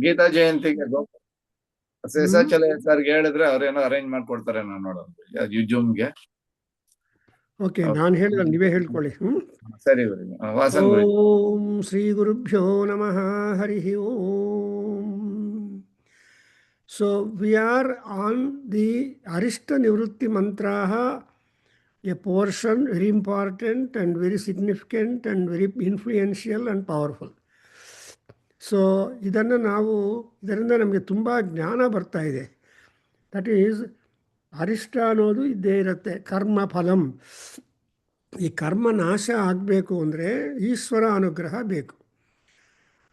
ಗೀತಾ ಜಯಂತಿಗೆ ಹ್ಮ್ ಶೇಷಾಚಲ ಸರ್ಗೆ ಹೇಳಿದ್ರೆ ಅವ್ರೇನೋ ಅರೇಂಜ್ ಮಾಡ್ಕೊಡ್ತಾರೆ ನಾನು ನೋಡೋದು ಯುಜುಮ್ಗೆ. ಓಕೆ, ನಾನು ಹೇಳಿದ್ರೆ ನೀವೇ ಹೇಳ್ಕೊಳ್ಳಿ. ಸರಿ ಗುರು, ವಾಸನ್ ಗುರು. ಓಂ ಶ್ರೀ ಗುರುಭ್ಯೋ ನಮಃ. ಹರಿ ಓಂ. So we are on the ಅರಿಷ್ಟ ನಿವೃತ್ತಿ ಮಂತ್ರಾಹ, a portion very important and very significant and very influential and powerful. So ಇದರಿಂದ ನಮಗೆ ತುಂಬ ಜ್ಞಾನ ಬರ್ತಾ ಇದೆ. ದಟ್ ಈಸ್, ಅರಿಷ್ಟ ಅನ್ನೋದು ಇದ್ದೇ ಇರುತ್ತೆ, ಕರ್ಮ ಫಲಂ. ಈ ಕರ್ಮ ನಾಶ ಆಗಬೇಕು ಅಂದರೆ ಈಶ್ವರ ಅನುಗ್ರಹ ಬೇಕು,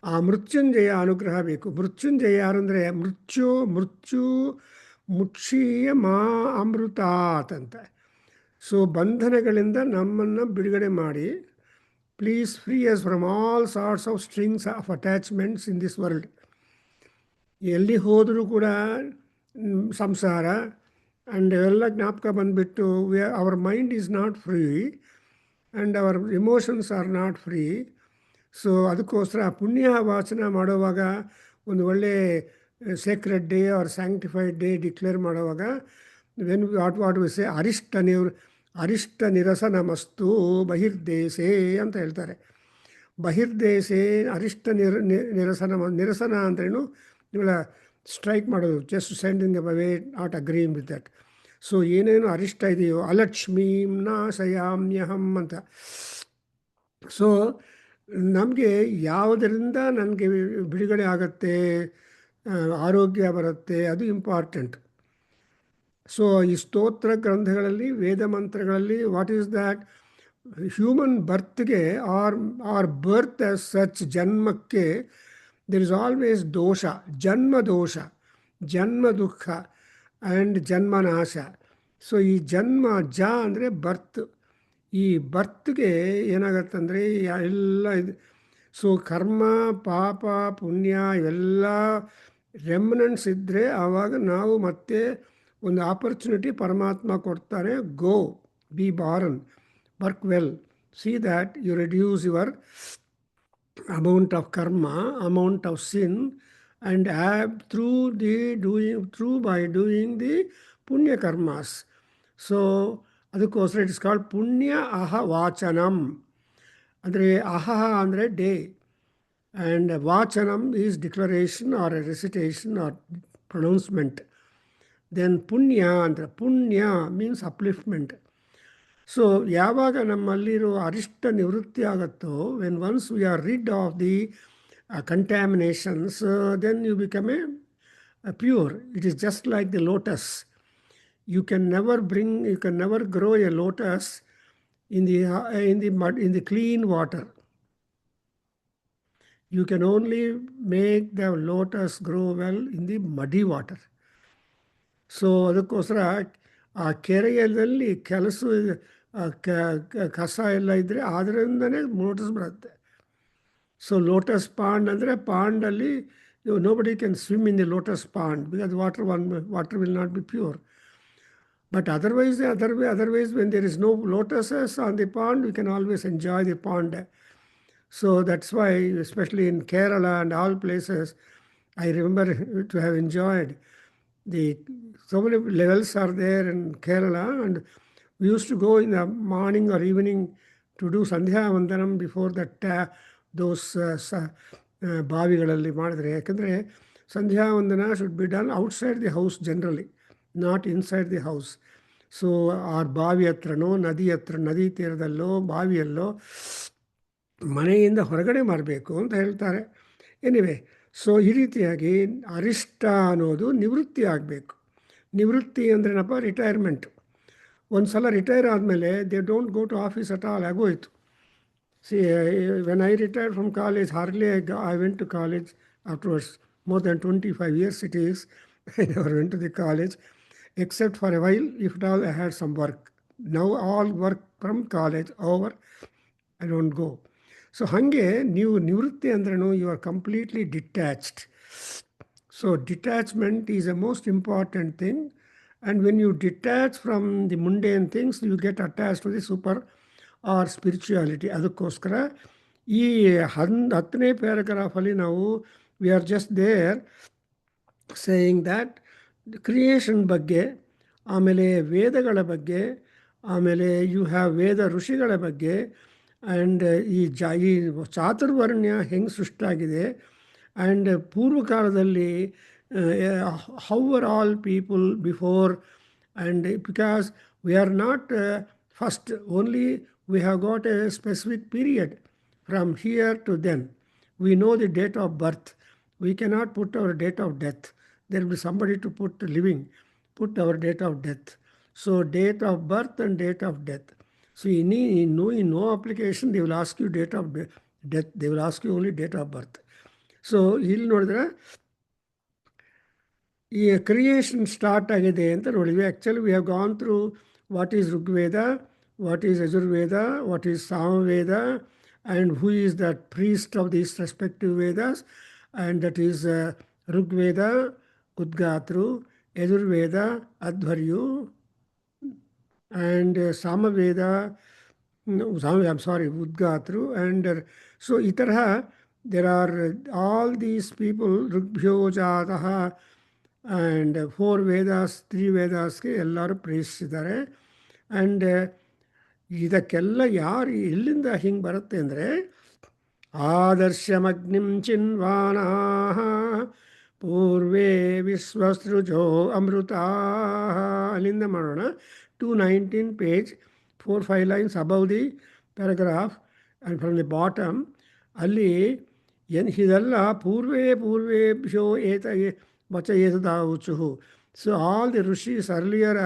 ಆ ಮೃತ್ಯುಂಜಯ ಅನುಗ್ರಹ ಬೇಕು. ಮೃತ್ಯುಂಜಯ ಯಾರಂದರೆ ಮೃತ್ಯು ಮುಕ್ಷೀಯ ಮಾ ಅಮೃತಾತ್ ಅಂತ. ಸೊ ಬಂಧನಗಳಿಂದ ನಮ್ಮನ್ನು ಬಿಡುಗಡೆ ಮಾಡಿ, please free us from all sorts of strings of attachments in this world. ಎಲ್ಲಿ ಹೋದರೂ ಕೂಡ ಸಂಸಾರ ಆ್ಯಂಡ್ ಎಲ್ಲ ಜ್ಞಾಪಕ ಬಂದುಬಿಟ್ಟು our mind is not free and our emotions are not free. So ಅದಕ್ಕೋಸ್ಕರ ಪುಣ್ಯ ವಾಚನ ಮಾಡುವಾಗ, ಒಂದು ಒಳ್ಳೆ Sacred day or sanctified day declare ಮಾಡುವಾಗ, ವೆನ್ ವಾಟ್ ವಿ ಸೇ ಅರಿಷ್ಟ ನಿರಸನಮಸ್ತು ಬಹಿರ್ದೇಶೇ ಅಂತ ಹೇಳ್ತಾರೆ. ಬಹಿರ್ದೇಶೇ ಅರಿಷ್ಟ ನಿರಸನ ಅಂದ್ರೇನು, ನೀವೆಲ್ಲ ಸ್ಟ್ರೈಕ್ ಮಾಡೋದು, just sending away, not agreeing with that. So ಏನೇನು ಅರಿಷ್ಟ ಇದೆಯೋ, ಅಲಕ್ಷ್ಮೀಂ ನಾಶಯಾಮ್ಯಹಂ ಅಂತ. ಸೊ ನಮಗೆ ಯಾವುದರಿಂದ ನನಗೆ ಬಿಡುಗಡೆ ಆಗುತ್ತೆ, ಆರೋಗ್ಯ ಬರುತ್ತೆ, ಅದು ಇಂಪಾರ್ಟೆಂಟ್. ಸೊ ಈ ಸ್ತೋತ್ರ ಗ್ರಂಥಗಳಲ್ಲಿ, ವೇದ ಮಂತ್ರಗಳಲ್ಲಿ, ವಾಟ್ ಈಸ್ ದ್ಯಾಟ್, ಹ್ಯೂಮನ್ ಬರ್ತ್ಗೆ ಆರ್ ಬರ್ತ್ ಆಸ್ ಸಚ್, ಜನ್ಮಕ್ಕೆ ದೆರ್ ಇಸ್ ಆಲ್ವೇಸ್ ದೋಷ, ಜನ್ಮ ದುಃಖ ಆ್ಯಂಡ್ ಜನ್ಮನಾಶ. ಸೊ ಈ ಅಂದರೆ ಬರ್ತ್. ಈ ಬರ್ತ್ಗೆ ಏನಾಗತ್ತಂದರೆ ಎಲ್ಲ ಇದು. ಸೊ ಕರ್ಮ, ಪಾಪ, ಪುಣ್ಯ ಇವೆಲ್ಲ ರೆಮಿನೆಂಟ್ಸ್ ಇದ್ದರೆ ಆವಾಗ ನಾವು ಮತ್ತೆ ಒಂದು ಆಪರ್ಚುನಿಟಿ ಪರಮಾತ್ಮ ಕೊಡ್ತಾನೆ. Go, be born, work well, see that you reduce your amount of karma, amount of sin, and by doing the punya karmas. So ಅದಕ್ಕೋಸ್ಕರ ಇಟ್ ಇಸ್ ಕಾಲ್ಡ್ ಪುಣ್ಯ ಅಹ ವಾಚನಂ. ಅಂದರೆ ಅಹ ಅಂದರೆ ಡೇ, ಆ್ಯಂಡ್ ವಾಚನಂ is declaration or recitation or pronouncement. Then ಪುಣ್ಯ ಅಂದರೆ, ಪುಣ್ಯ ಮೀನ್ಸ್ ಅಪ್ಲಿಫ್ಟ್ಮೆಂಟ್. ಸೊ ಯಾವಾಗ ನಮ್ಮಲ್ಲಿರೋ ಅರಿಷ್ಟ ನಿವೃತ್ತಿ ಆಗುತ್ತೋ, when once we are rid of the contaminations, then you become a pure. It is just like the lotus. You can never grow a lotus in the clean water. You can only make the lotus grow well in the muddy water. So ಅದಕ್ಕೋಸ್ಕರ ಆ ಕೆರೆಯಲ್ಲಿ ಕಸ ಎಲ್ಲ ಇದ್ದರೆ ಅದರಿಂದನೇ lotus ಬರುತ್ತೆ. So lotus pond ಅಂದರೆ, ಪಾಂಡಲ್ಲಿ nobody can swim in the lotus pond because water will not be pure. But otherwise, when there is no lotuses on the pond, we can always enjoy the pond. So that's why, especially in Kerala and all places, I remember to have enjoyed so many levels are there in Kerala, and we used to go in the morning or evening to do Sandhya Vandanam before that those ಬಾವಿಗಳಲ್ಲಿ ಮಾಡಿದ್ರೆ. ಯಾಕಂದರೆ ಸಂಧ್ಯಾ ವಂದನ should be done outside the house generally, not inside the house. So ಆ ಬಾವಿ ಹತ್ರನೋ, ನದಿ ತೀರದಲ್ಲೋ, ಬಾವಿಯಲ್ಲೋ, ಮನೆಯಿಂದ ಹೊರಗಡೆ ಮಾಡಬೇಕು ಅಂತ ಹೇಳ್ತಾರೆ. ಎನಿವೆ, ಸೊ ಈ ರೀತಿಯಾಗಿ ಅರಿಷ್ಟ ಅನ್ನೋದು ನಿವೃತ್ತಿ ಆಗಬೇಕು. ನಿವೃತ್ತಿ ಅಂದ್ರೇನಪ್ಪ, ರಿಟೈರ್ಮೆಂಟ್. ಒಂದು ಸಲ ರಿಟೈರ್ ಆದಮೇಲೆ they don't go to office at all, ಆಗೋಯ್ತು. See, when I retired from college, hardly I went to college afterwards. More than 25 years it is. I never went to the college, except for a while, if at all I had some work. Now all work from college over, I don't go. So hange ನೀವು ನಿವೃತ್ತಿ ಅಂದ್ರೂ you are completely detached. So detachment is the most important thing. And when you detach from the mundane things, you get attached to the super or spirituality. ಅದಕ್ಕೋಸ್ಕರ ಈ 10ನೇ ಪ್ಯಾರಾಗ್ರಾಫಲ್ಲಿ ನಾವು we are just there saying that creation ಬಗ್ಗೆ, ಆಮೇಲೆ ವೇದಗಳ ಬಗ್ಗೆ, ಆಮೇಲೆ ಯು ಹ್ಯಾವ್ ವೇದ ಋಷಿಗಳ ಬಗ್ಗೆ, ಆ್ಯಂಡ್ ಈ ಚಾತುರ್ವರ್ಣ್ಯ ಹೆಂಗೆ ಸೃಷ್ಟಿಯಾಗಿದೆ, ಆ್ಯಂಡ್ ಪೂರ್ವಕಾಲದಲ್ಲಿ how are all people before, and because we are not first, only we have got a specific period from here to then. We know the date of birth. We cannot put our date of death. There will be somebody to put living, put our date of death. So date of birth and date of death. So in no application they will ask you date of death. They will ask you only date of birth. So ಇಲ್ಲಿ ನೋಡಿದ್ರೆ ಈ creation start ಆಗಿದೆ ಅಂತ ನೋಡಿದ್ವಿ. Actually we have gone through what is Rigveda, what is Yajurveda, what is Samaveda, and who is the priest of these respective Vedas, and that is Rigveda, Udgatru, Yajurveda, Advaryu, and Samaveda, Udgatru, and so itara, there are all these people, Rugbhyo Jataha, and 4 Vedas, 3 Vedas ke ellaru ಪ್ರೀತಿಸಿದ್ದಾರೆ. And ಇದಕ್ಕೆಲ್ಲ ಯಾರು ಎಲ್ಲಿಂದ ಹಿಂಗೆ ಬರುತ್ತೆ ಅಂದರೆ, ಆದರ್ಶಮಗ್ನಿಂ ಚಿನ್ವಾನಾ ಪೂರ್ವೇ ವಿಶ್ವಸೃಜೋ ಅಮೃತ, ಅಲ್ಲಿಂದ ಮಾಡೋಣ. 219 page 4-5 lines above the paragraph and from the bottom. ಅಲ್ಲಿ ಇದೆಲ್ಲ ಪೂರ್ವೇಭ್ಯೋ ಏತ ವಚ ಏತದಾವುಚು. So all the rishis earlier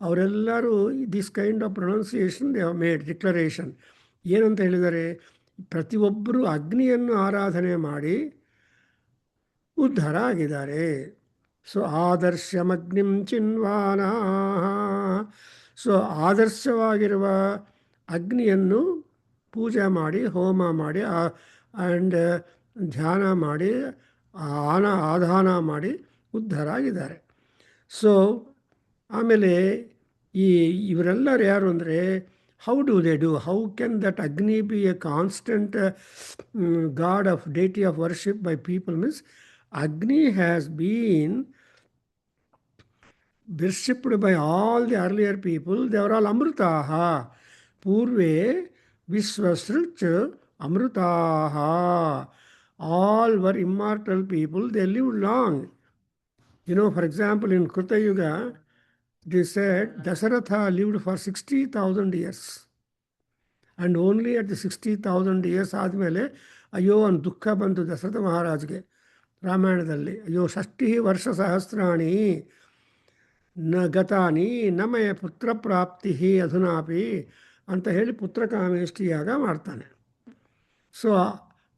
ಅವರೆಲ್ಲರೂ this kind of pronunciation they have made declaration. ಏನಂತ ಹೇಳಿದರೆ, ಪ್ರತಿಯೊಬ್ಬರೂ ಅಗ್ನಿಯನ್ನು ಆರಾಧನೆ ಮಾಡಿ ಉದ್ಧಾರ ಆಗಿದ್ದಾರೆ. ಸೊ ಆದರ್ಶಮಗ್ನಿಂ ಚಿನ್ವಾನಾ, ಸೊ ಆದರ್ಶವಾಗಿರುವ ಅಗ್ನಿಯನ್ನು ಪೂಜೆ ಮಾಡಿ, ಹೋಮ ಮಾಡಿ, ಆ್ಯಂಡ್ ಧ್ಯಾನ ಮಾಡಿ, ಆಧಾನ ಮಾಡಿ ಉದ್ಧಾರ ಆಗಿದ್ದಾರೆ. ಸೊ ಆಮೇಲೆ ಇವರೆಲ್ಲರೂ ಯಾರು ಅಂದರೆ, how do they do, how can that Agni be a constant god of deity of worship by people? Means Agni has been worshipped by all the earlier people. They were all amrutaha. Purve Vishwasruch amrutaha. All were immortal people. They lived long. You know, for example, in Kruta Yuga, they said Dasaratha lived for 60,000 years. And only at the 60,000 years ಆದಮೇಲೆ ಅಯ್ಯೋ ಒಂದು ದುಃಖ ಬಂತು ದಶರಥ ಮಹಾರಾಜ್ಗೆ ರಾಮಾಯಣದಲ್ಲಿ. ಅಯ್ಯೋ 60 ವರ್ಷ ಸಹಸ್ರಾಣಿ ನ ಗತಾನಿ ನಮಯ ಪುತ್ರ ಪ್ರಾಪ್ತಿ ಅಧುನಾಪಿ ಅಂತ ಹೇಳಿ ಪುತ್ರಕಾಮೇಷ್ಟಿ ಯಾಗ ಮಾಡ್ತಾನೆ. So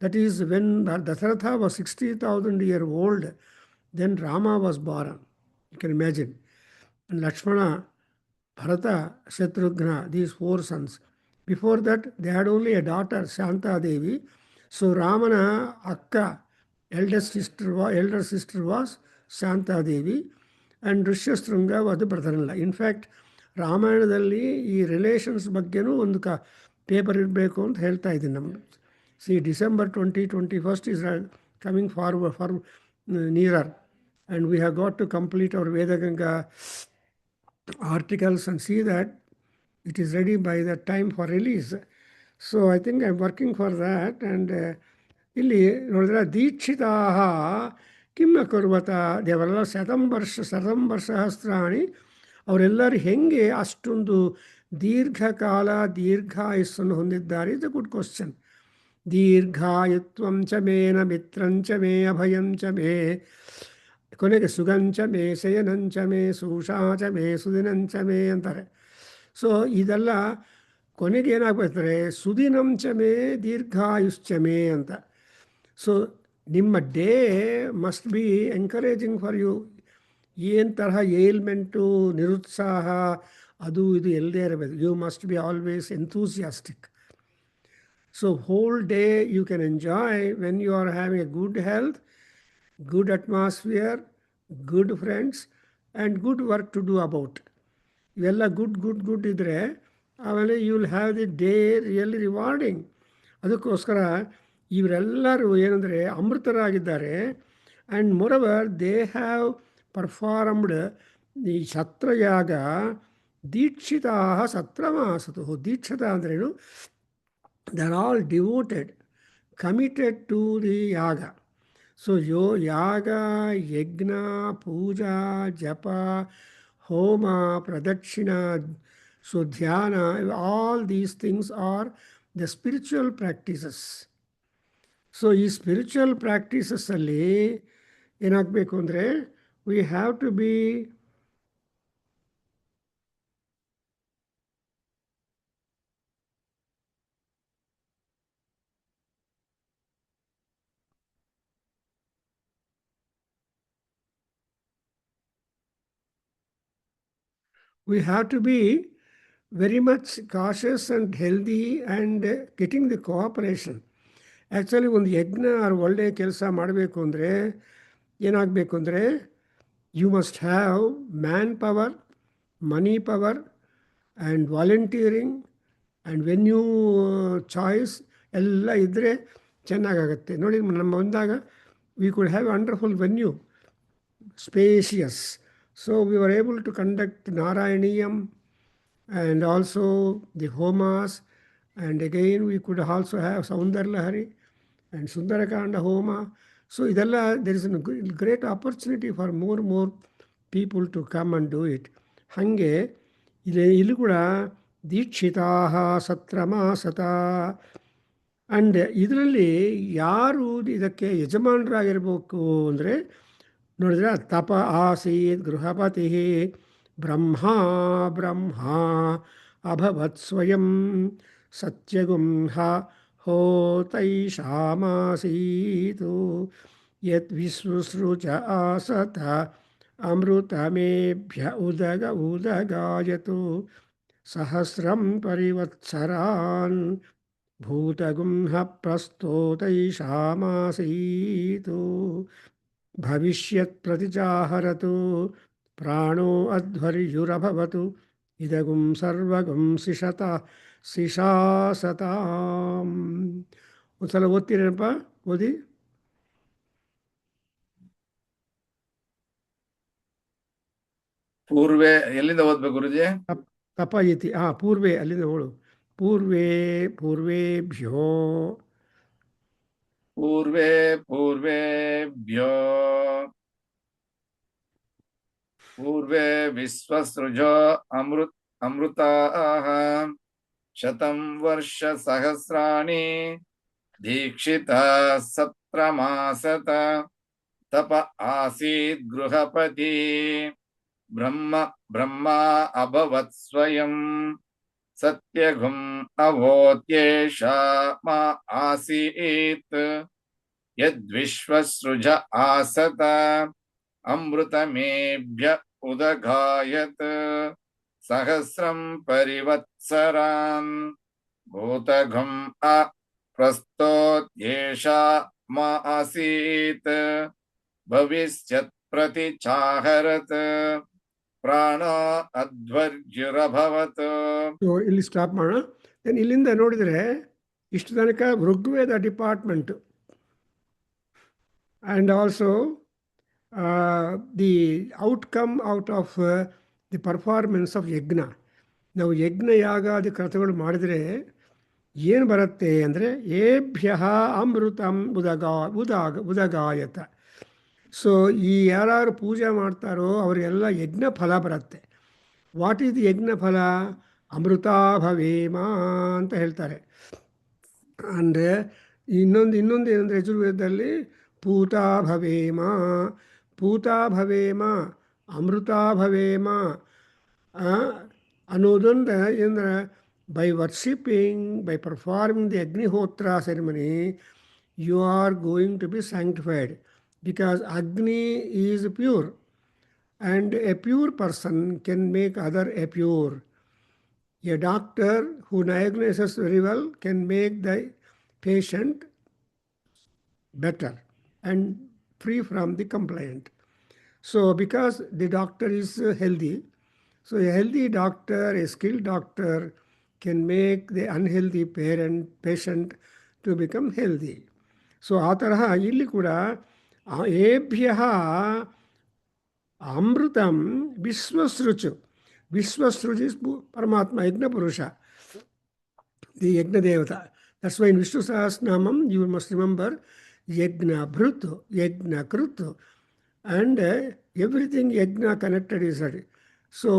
that is when Dasharatha was 60,000 years old, then Rama was born. You can imagine. And Lakshmana, Bharata, Shatrughna, these 4 sons. Before that, they had only a daughter, Shanta Devi. So Ramana Akka, elder sister was Shanta Devi, and Rishyasringa was the brother-in-law. In fact, ರಾಮಾಯಣದಲ್ಲಿ ಈ relations ಬಗ್ಗೆನೂ ಒಂದು paper ಇರಬೇಕು ಅಂತ ಹೇಳ್ತಾ ಇದ್ದೀನಿ. ನಮ್ಮ December 2021 is coming forward for nearer, and we have got to complete our Vedaganga articles and see that it is ready by the time for release. So I think I'm working for that. And ಇಲ್ಲಿ ನೋಡಿದ್ರೆ ದೀಕ್ಷಿತಾಹ ಕಿಮ್ಮ ಕುರ್ವತ, ದೇವರೆಲ್ಲ ಶತಂ ವರ್ಷ ಸಹಸ್ರಾಣಿ, ಅವರೆಲ್ಲರೂ ಹೆಂಗೆ ಅಷ್ಟೊಂದು ದೀರ್ಘಕಾಲ ದೀರ್ಘಾಯುಸ್ಸನ್ನು ಹೊಂದಿದ್ದಾರೆ? Is a good question. ದೀರ್ಘಾಯುತ್ವಂ ಚ ಮೇನ ಮಿತ್ರಂಚ ಮೇ ಅಭಯಂಚ ಮೇ, ಕೊನೆಗೆ ಸುಗಂಚ ಮೇ ಶಯನಂಚ ಮೇ ಸೂಷಾಚ ಮೇ ಸುದಿನಂಚ ಮೇ ಅಂತಾರೆ. ಸೊ ಇದೆಲ್ಲ ಕೊನೆಗೆ ಏನಾಗ್ಬೇಕಾದ್ರೆ ಸುದಿನಂಚ ಮೇ ದೀರ್ಘಾಯುಶ್ಚ ಮೇ ಅಂತ. ಸೊ ನಿಮ್ಮ day must be encouraging for you. ಏನು ತರಹ ಏಲ್ಮೆಂಟು, ನಿರುತ್ಸಾಹ, ಅದು ಇದು ಎಲ್ಲದೇ ಇರಬೇಕು. You must be always enthusiastic. So whole day you can enjoy when you are having a good health, good atmosphere, good friends, and good work to do about. ಇವೆಲ್ಲ good ಇದ್ದರೆ ಆಮೇಲೆ you will have the day really rewarding. ಅದಕ್ಕೋಸ್ಕರ ಇವರೆಲ್ಲರೂ ಏನಂದರೆ ಅಮೃತರಾಗಿದ್ದಾರೆ. And moreover they have performed ಈ ಛತ್ರಯಾಗ ದೀಕ್ಷಿತಾ ಸತ್ರಮಾಸತು. ದೀಕ್ಷಿತ ಅಂದ್ರೇನು? They are all devoted, committed to the yaga. So ಯಾಗ, ಯಜ್ಞ, ಪೂಜಾ, ಜಪ, ಹೋಮ, ಪ್ರದಕ್ಷಿಣ, ಸೊ ಧ್ಯಾನ, all these things are the spiritual practices. So ಈ ಸ್ಪಿರಿಚುವಲ್ ಪ್ರಾಕ್ಟೀಸಸ್ಸಲ್ಲಿ ಏನಾಗಬೇಕು ಅಂದರೆ we have to be very much cautious and healthy and getting the cooperation. Actually ಒಂದು ಯಜ್ಞ ಅವ್ರು ಒಳ್ಳೆಯ ಕೆಲಸ ಮಾಡಬೇಕು ಅಂದರೆ ಏನಾಗಬೇಕು ಅಂದರೆ you must have man power, money power and volunteering and venue choice ಎಲ್ಲ ಇದ್ದರೆ ಚೆನ್ನಾಗಾಗತ್ತೆ. ನೋಡಿ, ನಮ್ಮ ಬಂದಾಗ we could have wonderful venue, spacious. So we were able to conduct Narayaniyam and also the homas, and again we could also have Saundarlahari and Sundarakanda Homa. So idella, there is a great opportunity for more people to come and do it. Hange illu kuda ದೀಕ್ಷಿತಾಹ ಸತ್ರಮಾಸತ. And ಇದರಲ್ಲಿ ಯಾರು ಇದಕ್ಕೆ ಯಜಮಾನರಾಗಿರ್ಬೇಕು ಅಂದರೆ ನೋಡಿದ್ರೆ ತಪ ಆಸೀತ್ ಗೃಹಪತಿ ಬ್ರಹ್ಮ ಅಭವತ್ ಸ್ವಯಂ ಸತ್ಯಗುಂಹ ಹೋತೈಷಾಮಾಸೀತು ಯದ್ವಿಶ್ರುಚ ಆಸತ ಅಮೃತಮೇಭ್ಯ ಉದಗಾಯತು ಸಹಸ್ರಂ ಪರಿವತ್ಸರಾನ್ ಭೂತಗುಂಹ ಪ್ರಸ್ತೋತೈಷಾಮಾಸೀತು ಭವಿಷ್ಯತ್ ಪ್ರತಿಜಾಹರತು ಪ್ರಾಣೋ ಅಧ್ವರ್ಯುರಭವತು ಇದಗುಂ ಸರ್ವಗುಂ ಶಿಶಾಸತಾಂ. ಒಂದ್ಸಲ ಓದ್ತೀರೇನಪ್ಪ? ಓದಿ. ಪೂರ್ವೆ ಎಲ್ಲಿಂದ ಓದ್ಬೇಕು ಗುರುಜಿ? ತಪ ಇತಿ. ಪೂರ್ವೆ, ಅಲ್ಲಿಂದ ಓಳು. ಪೂರ್ವೇಭ್ಯೋ ಪೂರ್ವೆ ವಿಶ್ವಸೃಜೋ ಅಮೃತಾಃ ಶತಂ ವರ್ಷ ಸಹಸ್ರಾಣಿ ದೀಕ್ಷಿತಃ ಸತ್ರಮಾಸತ ತಪ ಆಸೀತ್ ಗೃಹಪತಿ ಬ್ರಹ್ಮ ಅಭವತ್ ಸ್ವಯಂ ಸತ್ಯಗುಂ ಅವೋತ್ಯೇಷಾಮ ಆಸೀತ್ ಯದ್ವಿಶ್ವಸೃಜ ಆಸತ ಅಮೃತಮೇಭ್ಯ ಉದಗಾಯತ್ ಸಹಸ್ರಂ ಪರಿವತ್ಸರಾನ್ ಭೂತಘಂ ಪ್ರಸ್ತೋತ್ಯೇಷಾಮ ಆಸೀತ್ ಭವಿಷ್ಯತ್ ಪ್ರತಿಚಾಹರತ್ ಪ್ರಾಣ ಅಧ್ವರ್ಯುರಭವತ್. ಇಲ್ಲಿ ಸ್ಟಾಪ್ ಮಾಡೋಣ. ಇಲ್ಲಿಂದ ನೋಡಿದರೆ ಇಷ್ಟು ತನಕ Rigveda department and also the outcome out of the performance of ಯಜ್ಞ. ನಾವು ಯಜ್ಞ ಯಾಗಾದಿ ಕೃತಗಳು ಮಾಡಿದರೆ ಏನು ಬರುತ್ತೆ ಅಂದರೆ ಏಭ್ಯ ಅಮೃತಂ ಉದಗಾಯತ. ಸೊ ಈ ಯಾರು ಪೂಜೆ ಮಾಡ್ತಾರೋ ಅವರಿಗೆಲ್ಲ ಯಜ್ಞ ಫಲ ಬರುತ್ತೆ. ವಾಟ್ ಈಸ್ ದಿ ಯಜ್ಞ ಫಲ? ಅಮೃತಾ ಭವೇಮ ಅಂತ ಹೇಳ್ತಾರೆ. ಅಂದರೆ ಇನ್ನೊಂದು ಏನಂದರೆ ಯಜುರ್ವೇದದಲ್ಲಿ ಪೂತಾ ಭವೇಮ ಅಮೃತಾ ಭವೇಮ ಅನ್ನೋದೊಂದು ಏನಂದ್ರೆ by worshipping, by performing the Agnihotra ceremony, you are going to be sanctified because Agni is pure and a pure person can make other a pure. A doctor who diagnoses very well can make the patient better and free from the complaint. So because the doctor is healthy, so a healthy doctor, a skilled doctor can make the unhealthy patient to become healthy. So ಆ ತರಹ ಇಲ್ಲಿ ಕೂಡ ಏಭ್ಯ ಅಮೃತಂ ವಿಶ್ವಸೃಚು. ವಿಶ್ವಸೃಜ್ is ಪರಮಾತ್ಮ, ಯಜ್ಞ ಪುರುಷ, the yajna ದೇವತಾ. That's why in Vishnu Sahasranamam you must remember ಯಜ್ಞ ಭೃತ್, ಯಜ್ಞ ಕೃತ್, and everything yajna connected is ಅಡ್. ಸೊ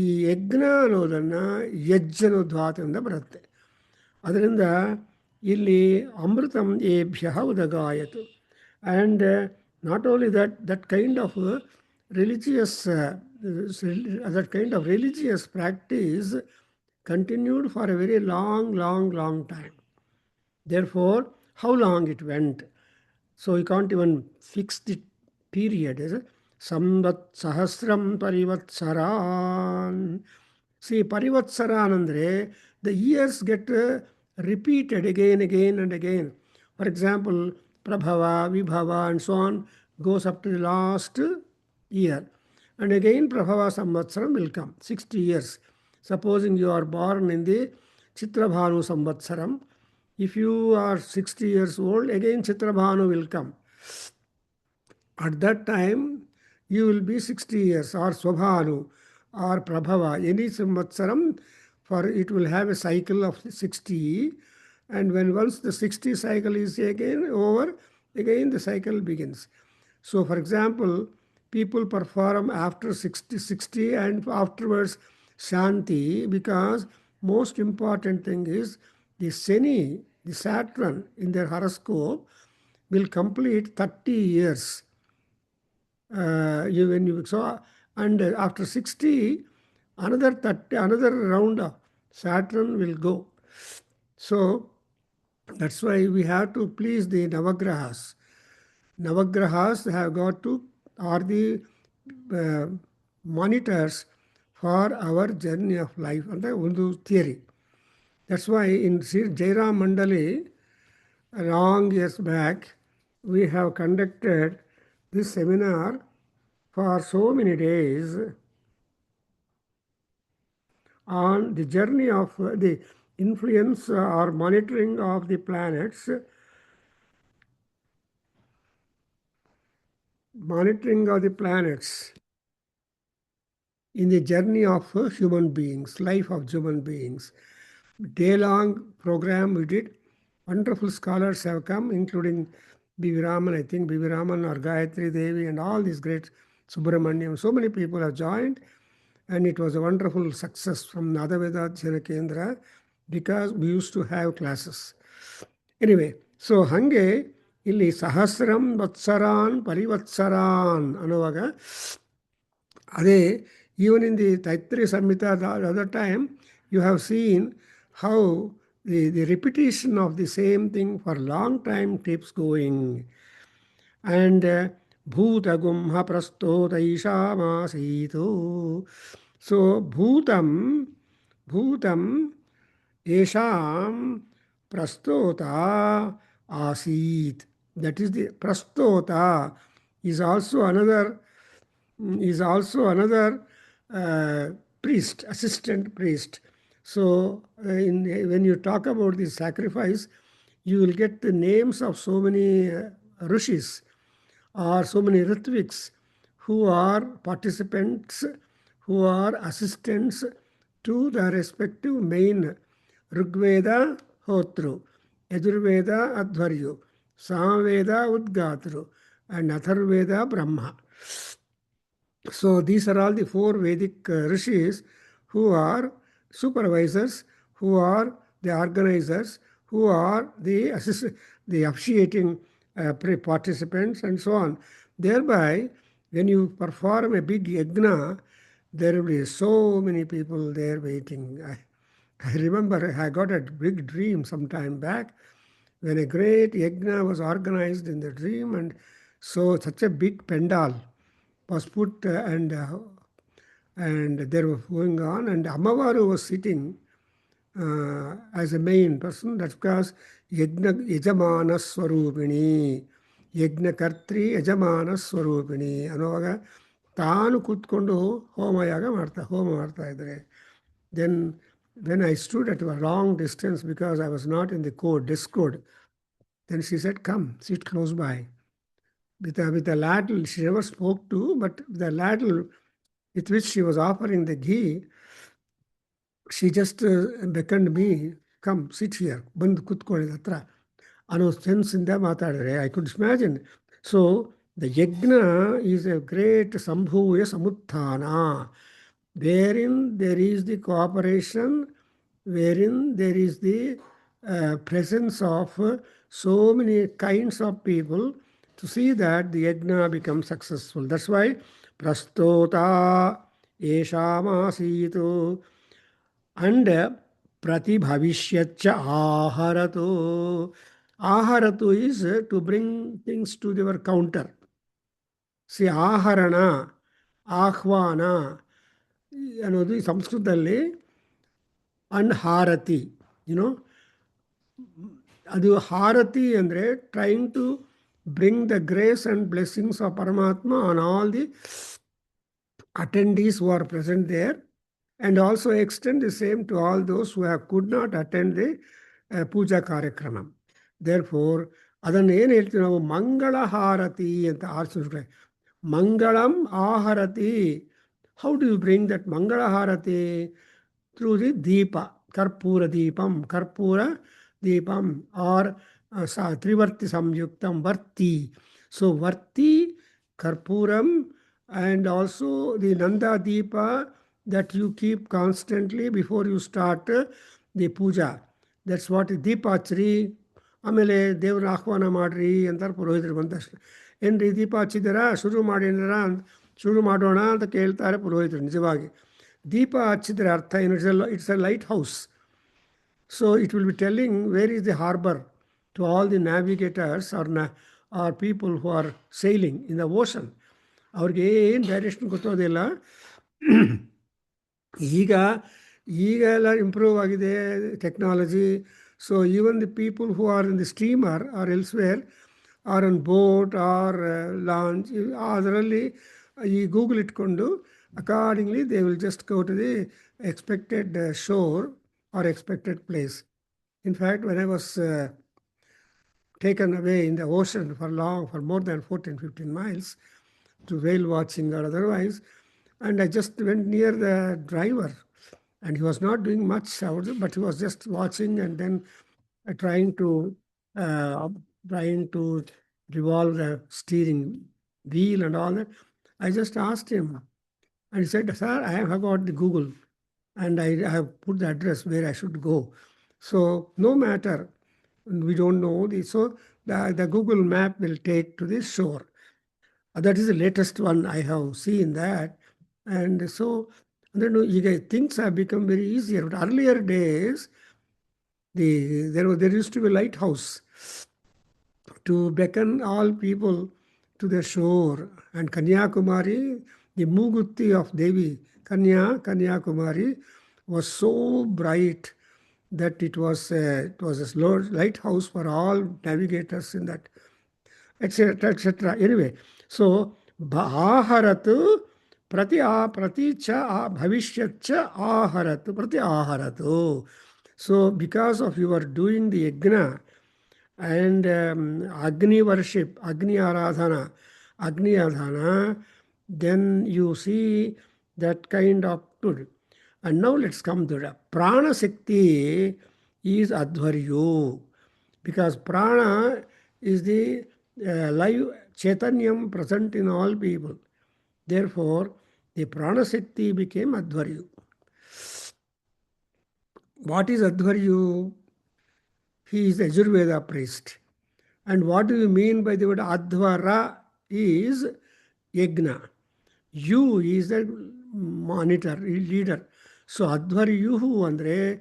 ಈ ಯಜ್ಞ ಅನ್ನೋದನ್ನು ಯಜ್ ಅನ್ನೋ ಧಾತುವಿಂದ ಬರುತ್ತೆ. ಅದರಿಂದ ಇಲ್ಲಿ ಅಮೃತಂ ಏಭ್ಯ ಉದಗಾಯತು. And not only that kind of religious practice continued for a very long time. Therefore, how long it went? So you can't even fix the period. Samvat sahasram parivatsaran. See, parivatsaran andre, the years get repeated again and again. For example, prabhava, vibhava and so on goes up to the last year. And again prabhava samvatsaram will come, 60 years. Supposing you are born in the Chitrabhanu Samvatsaram, if you are 60 years old, again Chitrabhanu will come. At that time, you will be 60 years, or Swabhanu, or Prabhava. Any Samvatsaram, for it will have a cycle of 60, and when once the 60 cycle is again over, again the cycle begins. So, for example, people perform after 60 and afterwards Shanti, because most important thing is the Shani, the Saturn in their horoscope will complete 30 years. And after 60, another round of Saturn will go. So that's why we have to please the Navagrahas. Navagrahas have got to, are the monitors for our journey of life ಅಂತ ಒಂದು theory. That's why in Sri Jairam Mandali, long years back, we have conducted this seminar for so many days on the journey of the influence or monitoring of the planets, in the journey of human beings, life of human beings. Day-long program we did. Wonderful scholars have come, including B.V. Raman, I think B.V. Raman or Gayatri Devi and all these great Subramaniam. So many people have joined, and it was a wonderful success from Nadaveda Jana Kendra, because we used to have classes. Anyway, so hange illi sahasram vatsaran parivatsaran ಅನ್ನುವಾಗ ಅದೇ, even in the Taittiriya Samhita the other time, you have seen how the repetition of the same thing for long time keeps going. And bhutagumha prastota ishamasitu. So bhutam esham prastota asit. That is the prastota is also another priest, assistant priest. So when you talk about the sacrifice, you will get the names of so many rishis or so many ritviks who are participants, who are assistants to the respective main Rigveda Hotru, Yajurveda Advaryu, Samaveda Udgatru, and Atharveda Brahma. So these are all the 4 Vedic rishis who are supervisors, who are the organizers, who are the officiating participants, and so on. Thereby, when you perform a big yajna, there will be so many people there waiting. I remember I got a big dream some time back when a great yajna was organized in the dream, and so such a big pandal was put and there was going on, and Amavaru was sitting as a main person. That's because Yajamana Swarupini, Yajna Kartri Yajamana Swarupini ಅನ್ನುವಾಗ ತಾನು ಕೂತ್ಕೊಂಡು ಹೋಮ ಮಾಡ್ತಾ ಇದ್ದಾರೆ. Then when I stood at a long distance, because I was not in the discode, Then she said, "Come, sit close by." With a ladle, she never spoke to, but the ladle with which she was offering the ghee, she just beckoned me, "Come, sit here. Bandu kutkolli hatra." ಅನ್ನೋ ಸೆನ್ಸಿಂದ ಮಾತಾಡಿದ್ರೆ I could imagine. So the yajna is a great ಸಂಭೂಯ ಸಮುತ್ಥಾನ, wherein there is the cooperation, wherein there is the presence of so many kinds of people to see that the yajna becomes successful. That's why prastota eshamaasitu and pratibhavishyatcha aharatu. Aharatu is to bring things to their counter. See, ಆಹರಣ, ಆಹ್ವಾನ ಅನ್ನೋದು ಸಂಸ್ಕೃತದಲ್ಲಿ and ಹಾರತಿ, you know, ಅದು ಹಾರತಿ ಅಂದರೆ trying to bring the grace and blessings of ಪರಮಾತ್ಮ on all the attendees who are present there, and also extend the same to all those who could not attend the puja karyakramam. Therefore, ಅದನ್ನು ಏನು ಹೇಳ್ತೀವಿ ನಾವು, ಮಂಗಳ ಹಾರತಿ ಅಂತ ಆರಿಸಿದ್ರೆ, ಮಂಗಳಂ ಆಹರತಿ. How do you bring that ಮಂಗಳ ಹಾರತಿ? ಥ್ರೂ ದಿ ದೀಪ, ಕರ್ಪೂರ ದೀಪಂ ಆರ್ ತ್ರಿವರ್ತಿ ಸಂಯುಕ್ತಂ ವರ್ತಿ. ಸೊ ವರ್ತಿ, ಕರ್ಪೂರಂ, and also the Nanda Deepa that you keep constantly before you start the puja. That's what ದೀಪಾಚರಿ. ಆಮೇಲೆ ದೇವ್ರ ಆಹ್ವಾನ ಮಾಡ್ರಿ ಅಂತಾರೆ ಪುರೋಹಿತರು ಬಂದ ತಕ್ಷಣ. ಏನ್ರಿ ದೀಪ ಹಚ್ಚಿದ್ದೀರಾ, ಶುರು ಮಾಡೋಣ ಅಂತ ಕೇಳ್ತಾರೆ ಪುರೋಹಿತರು. ನಿಜವಾಗಿ ದೀಪ ಹಚ್ಚಿದ್ರೆ ಅರ್ಥ ಏನು? It's a lighthouse. So it will be telling where is the harbour to all the navigators or people who are sailing in the ocean. ಅವ್ರಿಗೆ ಏನು ಡೈರೆಕ್ಷನ್ ಗೊತ್ತೋದಿಲ್ಲ. ಈಗ ಎಲ್ಲ ಇಂಪ್ರೂವ್ ಆಗಿದೆ technology. So even the people who are in the steamer or elsewhere or on boat or launch, ಅದರಲ್ಲಿ ಈ Google ಇಟ್ಕೊಂಡು accordingly they will just go to the expected shore or expected place. In fact when I was taken away in the ocean for more than 14-15 miles to whale watching or otherwise, and I just went near the driver, and he was not doing much out, but he was just watching and then trying to revolve the steering wheel and all that. I just asked him, and he said, "Sir, I have got the Google, and I have put the address where I should go. So no matter, we don't know so the Google map will take to the shore." That is the latest one I have seen that. And so things have become very easier. But earlier days, there used to be a lighthouse to beckon all people to the shore. And Kanyakumari, the Mugutti of Devi, Kanyakumari, was so bright that it was a lighthouse for all navigators in that, etc., etc. Anyway, so aharatu prati cha bhavishyat cha aharatu prati aharatu. So because of your doing the yajna and agni worship, agni aradhana, then you see that kind of good. And now let's come to the prana shakti is adhvaryu, because prana is the live chaitanyam present in all people. Therefore, the prana shakti became adhvaryu. What is adhvaryu? He is the Yajurveda priest. And what do you mean by the word adhvara? Is yajna. You is the monitor, leader. So adhvaryuhu andre,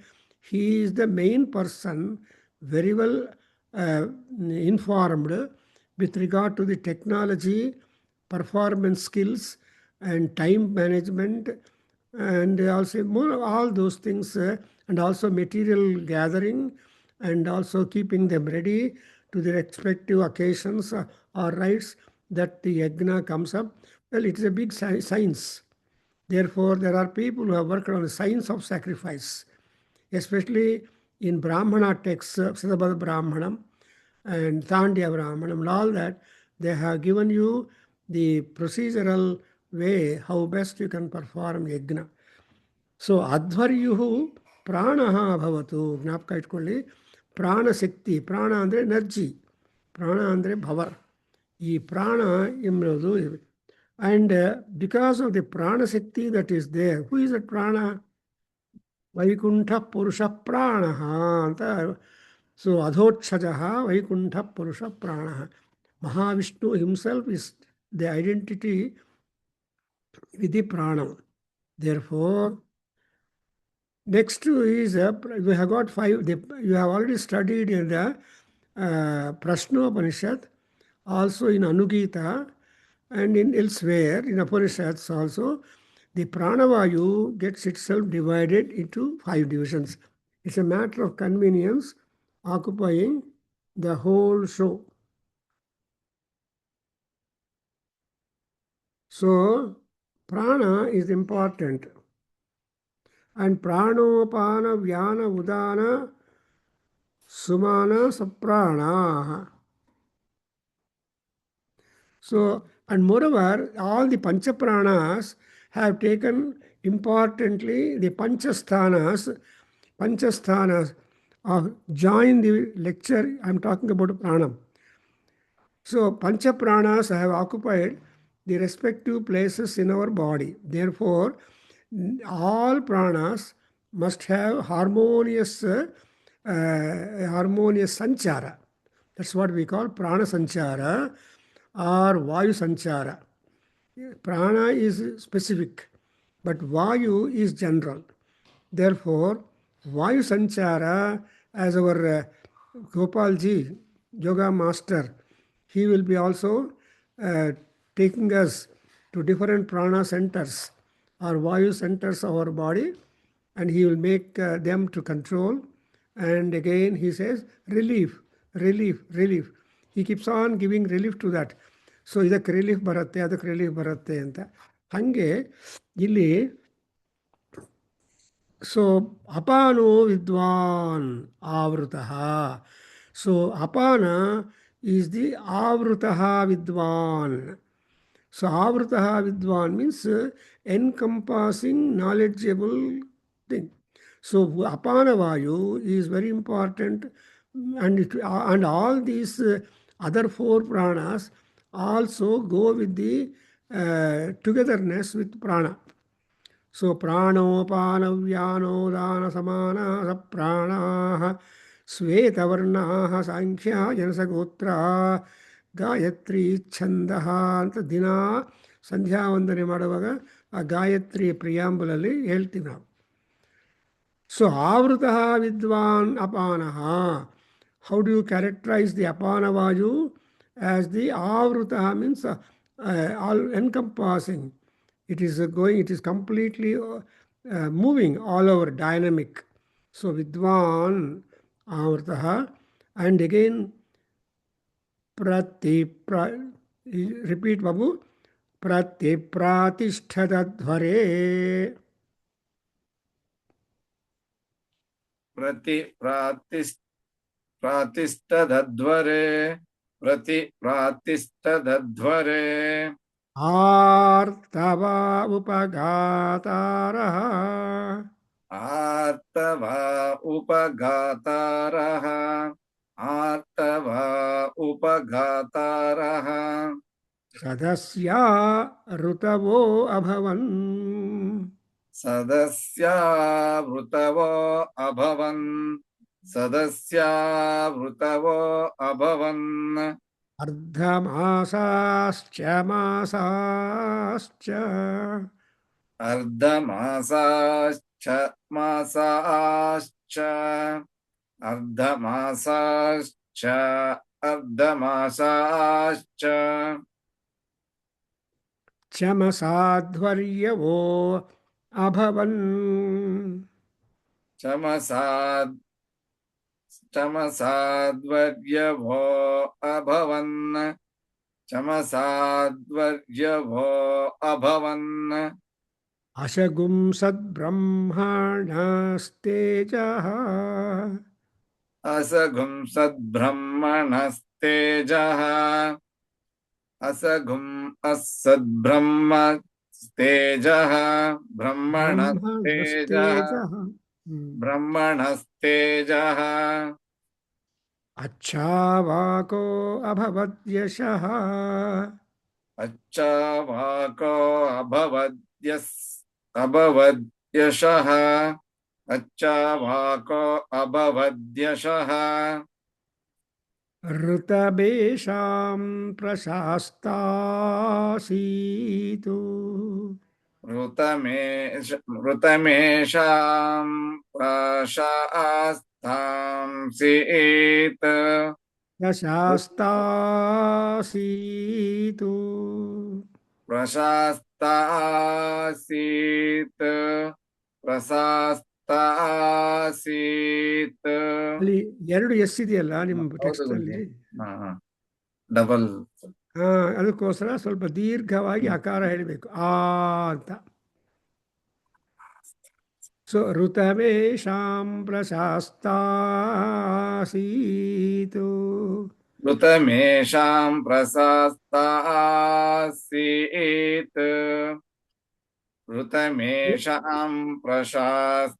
he is the main person, very well informed with regard to the technology, performance skills, and time management, and also all those things, and also material gathering, and also keeping them ready to their respective occasions or rites that the yajna comes up. Well, it is a big science. Therefore, there are people who have worked on the science of sacrifice, especially in Brahmana texts, Siddhabhada Brahmanam, and Tandya Brahmanam, and all that, they have given you the procedural way how best you can perform yajna. So ಅಧ್ವರ್ಯು ಪ್ರಾಣ ಭವತು, ಜ್ಞಾಪಕ ಇಟ್ಕೊಳ್ಳಿ. ಪ್ರಾಣಶಕ್ತಿ, ಪ್ರಾಣ ಅಂದರೆ energy, ಪ್ರಾಣ ಅಂದರೆ power. ಈ ಪ್ರಾಣ ಎಂಬುದು, ಆ್ಯಂಡ್ ಬಿಕಾಸ್ ಆಫ್ ದಿ ಪ್ರಾಣಶಕ್ತಿ that is there, who is that ಪ್ರಾಣ? ವೈಕುಂಠ ಪುರುಷ ಪ್ರಾಣ ಅಂತ. ಸೊ ಅಧೋಕ್ಷಜ ವೈಕುಂಠ ಪುರುಷ ಪ್ರಾಣ. Mahavishnu himself is the identity with the ಪ್ರಾಣ. Therefore, next is we have got 5. You have already studied in the Prashnopanishad, also in Anugita, and in elsewhere in Upanishads also. The Pranavayu gets itself divided into 5 divisions. It's a matter of convenience occupying the whole show. So prana is important. And pranopana vyana udana sumana saprana. So, and moreover, all the panchapranas have taken importantly the panchasthanas join the lecture. I'm talking about pranam. So panchapranas have occupied the respective places in our body. Therefore, all pranas must have harmonious sanchara. That's what we call prana sanchara or vayu sanchara. Prana is specific, but vayu is general. Therefore, vayu sanchara, as our Gopalji, yoga master, he will be also taking us to different prana centers or vayu centers of our body, and he will make them to control. And again he says relief, relief, relief. He keeps on giving relief to that. So ಇದಕ್ಕೆ relief ಬರುತ್ತೆ, ಅದಕ್ಕೆ relief ಬರುತ್ತೆ ಅಂತ. ಹಾಗೆ ಇಲ್ಲಿ so ಅಪಾನೋ ವಿದ್ವಾನ್ ಆವೃತಃ. So ಅಪಾನ is the ಆವೃತಃ ವಿದ್ವಾನ್. So Avritaha Vidwan means encompassing, knowledgeable thing. So Apanavayu is very important, and all these other 4 pranas also go with the togetherness with prana. So pranopanavyano samana sapranaha svetavarnaha sankhya janasagotra Gayatri ಛಂದಃ ಅಂತ ದಿನ ಸಂಧ್ಯಾ ವಂದನೆ ಮಾಡುವಾಗ ಆ ಗಾಯತ್ರಿ ಪ್ರಿಯಾಂಬಲಲ್ಲಿ ಹೇಳ್ತೀವಿ ನಾವು. So ಆವೃತಃ ವಿದ್ವಾನ್ ಅಪಾನಃ. How do you characterise the ಅಪಾನವಾಯು? ಆಸ್ ದಿ ಆವೃತಃ means all encompassing. It is completely moving all over, dynamic. So ವಿದ್ವಾನ್ ಆವೃತಃ. And again repeat Babu. Pratipratishtadadhvare. Pratishtadadhvare. Pratishtadadhvare. Artava upagataraha. Artava upagataraha. Artava upaghataraha. Sadasya rutavo abhavan. Sadasya rutavo abhavan. Sadasya rutavo abhavan. Ardhamasascha masascha. Ardhamasascha masascha. Ardhamasascha ardhamasascha. Chamasadhvaryavo abhavan. Chamasadvaryavo abhavan. Chamasadvaryavo abhavan. Ashagum sadbrahmanastejaha. असगुं सद्ब्रह्मणस्तेजः असगुं असद्ब्रह्मस्तेजः ब्रह्मणस्तेजः ब्रह्मणस्तेजः ब्रह्मणस्तेजः अच्छावाको अभवद्यशः अच्छावाको अभवद्यशः अच्छावाको अभवद्यशः ऋतभेषां प्रशास्तासीतु ऋतमेषां प्रशास्तांसीत् प्रशास्तासीतु प्रशास्तासीत् प्रशास्तासीತ್ ಅಲ್ಲಿ 2 S ಇದೆಯಲ್ಲ ನಿಮ್ಮ ಹೌದು text ಗುರುಜಿ. ಅಲ್ಲಿ double ಅದಕ್ಕೋಸ್ಕರ ಸ್ವಲ್ಪ ದೀರ್ಘವಾಗಿ ಆಕಾರ ಹೇಳಬೇಕು ಆ ಅಂತ. ಸೊ ಋತಮೇಷಾಂ ಪ್ರಶಾಸ್ತಾಸೀತು ಋತಮೇಷಾಂ ಪ್ರಶಾಸ್ತಾಸೀತ್ ಋತಮೇಷಾಂ ಪ್ರಶಾಸ್ತಾಸೀತ್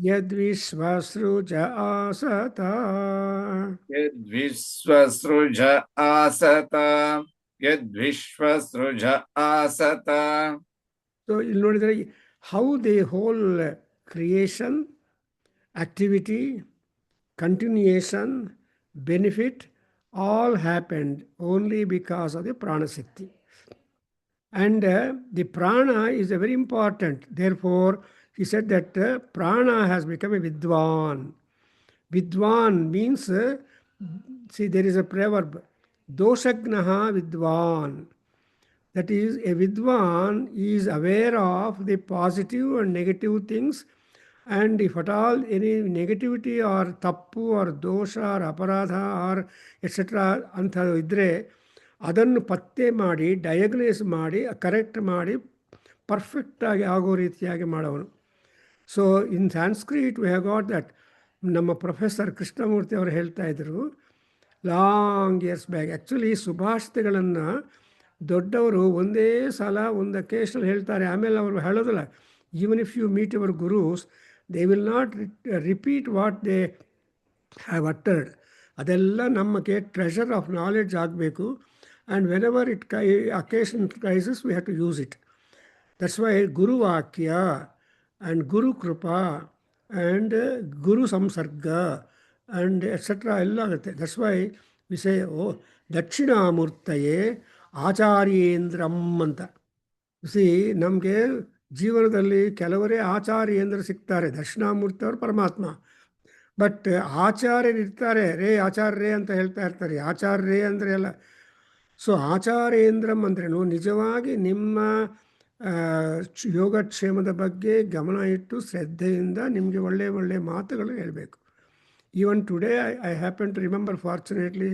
ಯದ್ವಿಶ್ವಸೃಜ ಆಸತ ಯದ್ವಿಶ್ವಸೃಜ ಆಸತ ಯದ್ವಿಶ್ವಸೃಜ ಆಸತ. ಸೊ ಇಲ್ಲಿ ನೋಡಿದರೆ how the whole creation, activity, continuation, benefit, all happened only because of the prana shakti. And the prana is a very important. Therefore, he said that prana has become a vidwan. Vidwan means, see, there is a proverb, doshagnaha vidwan. That is, a vidwan is aware of the positive and negative things. And if at all any negativity or tappu or dosha or aparadha or etc. ಅಂತ ಇದ್ದರೆ ಅದನ್ನು ಪತ್ತೆ ಮಾಡಿ diagnose ಮಾಡಿ correct ಮಾಡಿ ಪರ್ಫೆಕ್ಟಾಗಿ ಆಗೋ ರೀತಿಯಾಗಿ ಮಾಡೋನು. So in Sanskrit we have got that. ನಮ್ಮ ಪ್ರೊಫೆಸರ್ ಕೃಷ್ಣಮೂರ್ತಿ ಅವರು ಹೇಳ್ತಾ ಇದ್ದರು ಲಾಂಗ್ ಇಯರ್ಸ್ ಬ್ಯಾಕ್. ಆ್ಯಕ್ಚುಲಿ ಸುಭಾಷಿತಗಳನ್ನು ದೊಡ್ಡವರು ಒಂದೇ ಸಲ ಒಂದು ಅಕೇಶನಲ್ಲಿ ಹೇಳ್ತಾರೆ, ಆಮೇಲೆ ಅವರು ಹೇಳೋದಿಲ್ಲ. Even if you meet your gurus, they will not repeat what they have uttered. ಅದೆಲ್ಲ ನಮಗೆ ಟ್ರೆಷರ್ ಆಫ್ ನಾಲೆಡ್ಜ್ ಆಗಬೇಕು. And whenever it occasion rises we have to use it. That's why ಗುರುವಾಕ್ಯ ಆ್ಯಂಡ್ ಗುರು ಕೃಪಾ and ಗುರು ಸಂಸರ್ಗ and etcetera ಎಲ್ಲ ಆಗುತ್ತೆ. ದಟ್ಸ್ ವೈ ವಿಷಯ ದಕ್ಷಿಣಾಮೂರ್ತಯೇ ಆಚಾರ್ಯೇಂದ್ರಂ ಅಂತ. ಸಿ ನಮಗೆ ಜೀವನದಲ್ಲಿ ಕೆಲವರೇ ಆಚಾರ್ಯೇಂದ್ರ ಸಿಗ್ತಾರೆ. ದಕ್ಷಿಣಾಮೂರ್ತಿಯವರು ಪರಮಾತ್ಮ. ಬಟ್ ಆಚಾರ್ಯರಿರ್ತಾರೆ, ರೇ ಆಚಾರ್ಯರೇ ಅಂತ ಹೇಳ್ತಾ ಇರ್ತಾರೆ. ಆಚಾರ್ಯರೇ ಅಂದರೆ ಅಲ್ಲ. ಸೊ ಆಚಾರ್ಯೇಂದ್ರಂ ಅಂದ್ರೇನು, ನಿಜವಾಗಿ ನಿಮ್ಮ ಯೋಗಕ್ಷೇಮದ ಬಗ್ಗೆ ಗಮನ ಇಟ್ಟು ಶ್ರದ್ಧೆಯಿಂದ ನಿಮಗೆ ಒಳ್ಳೆಯ ಒಳ್ಳೆಯ ಮಾತುಗಳು ಹೇಳಬೇಕು. Even today I happen to remember fortunately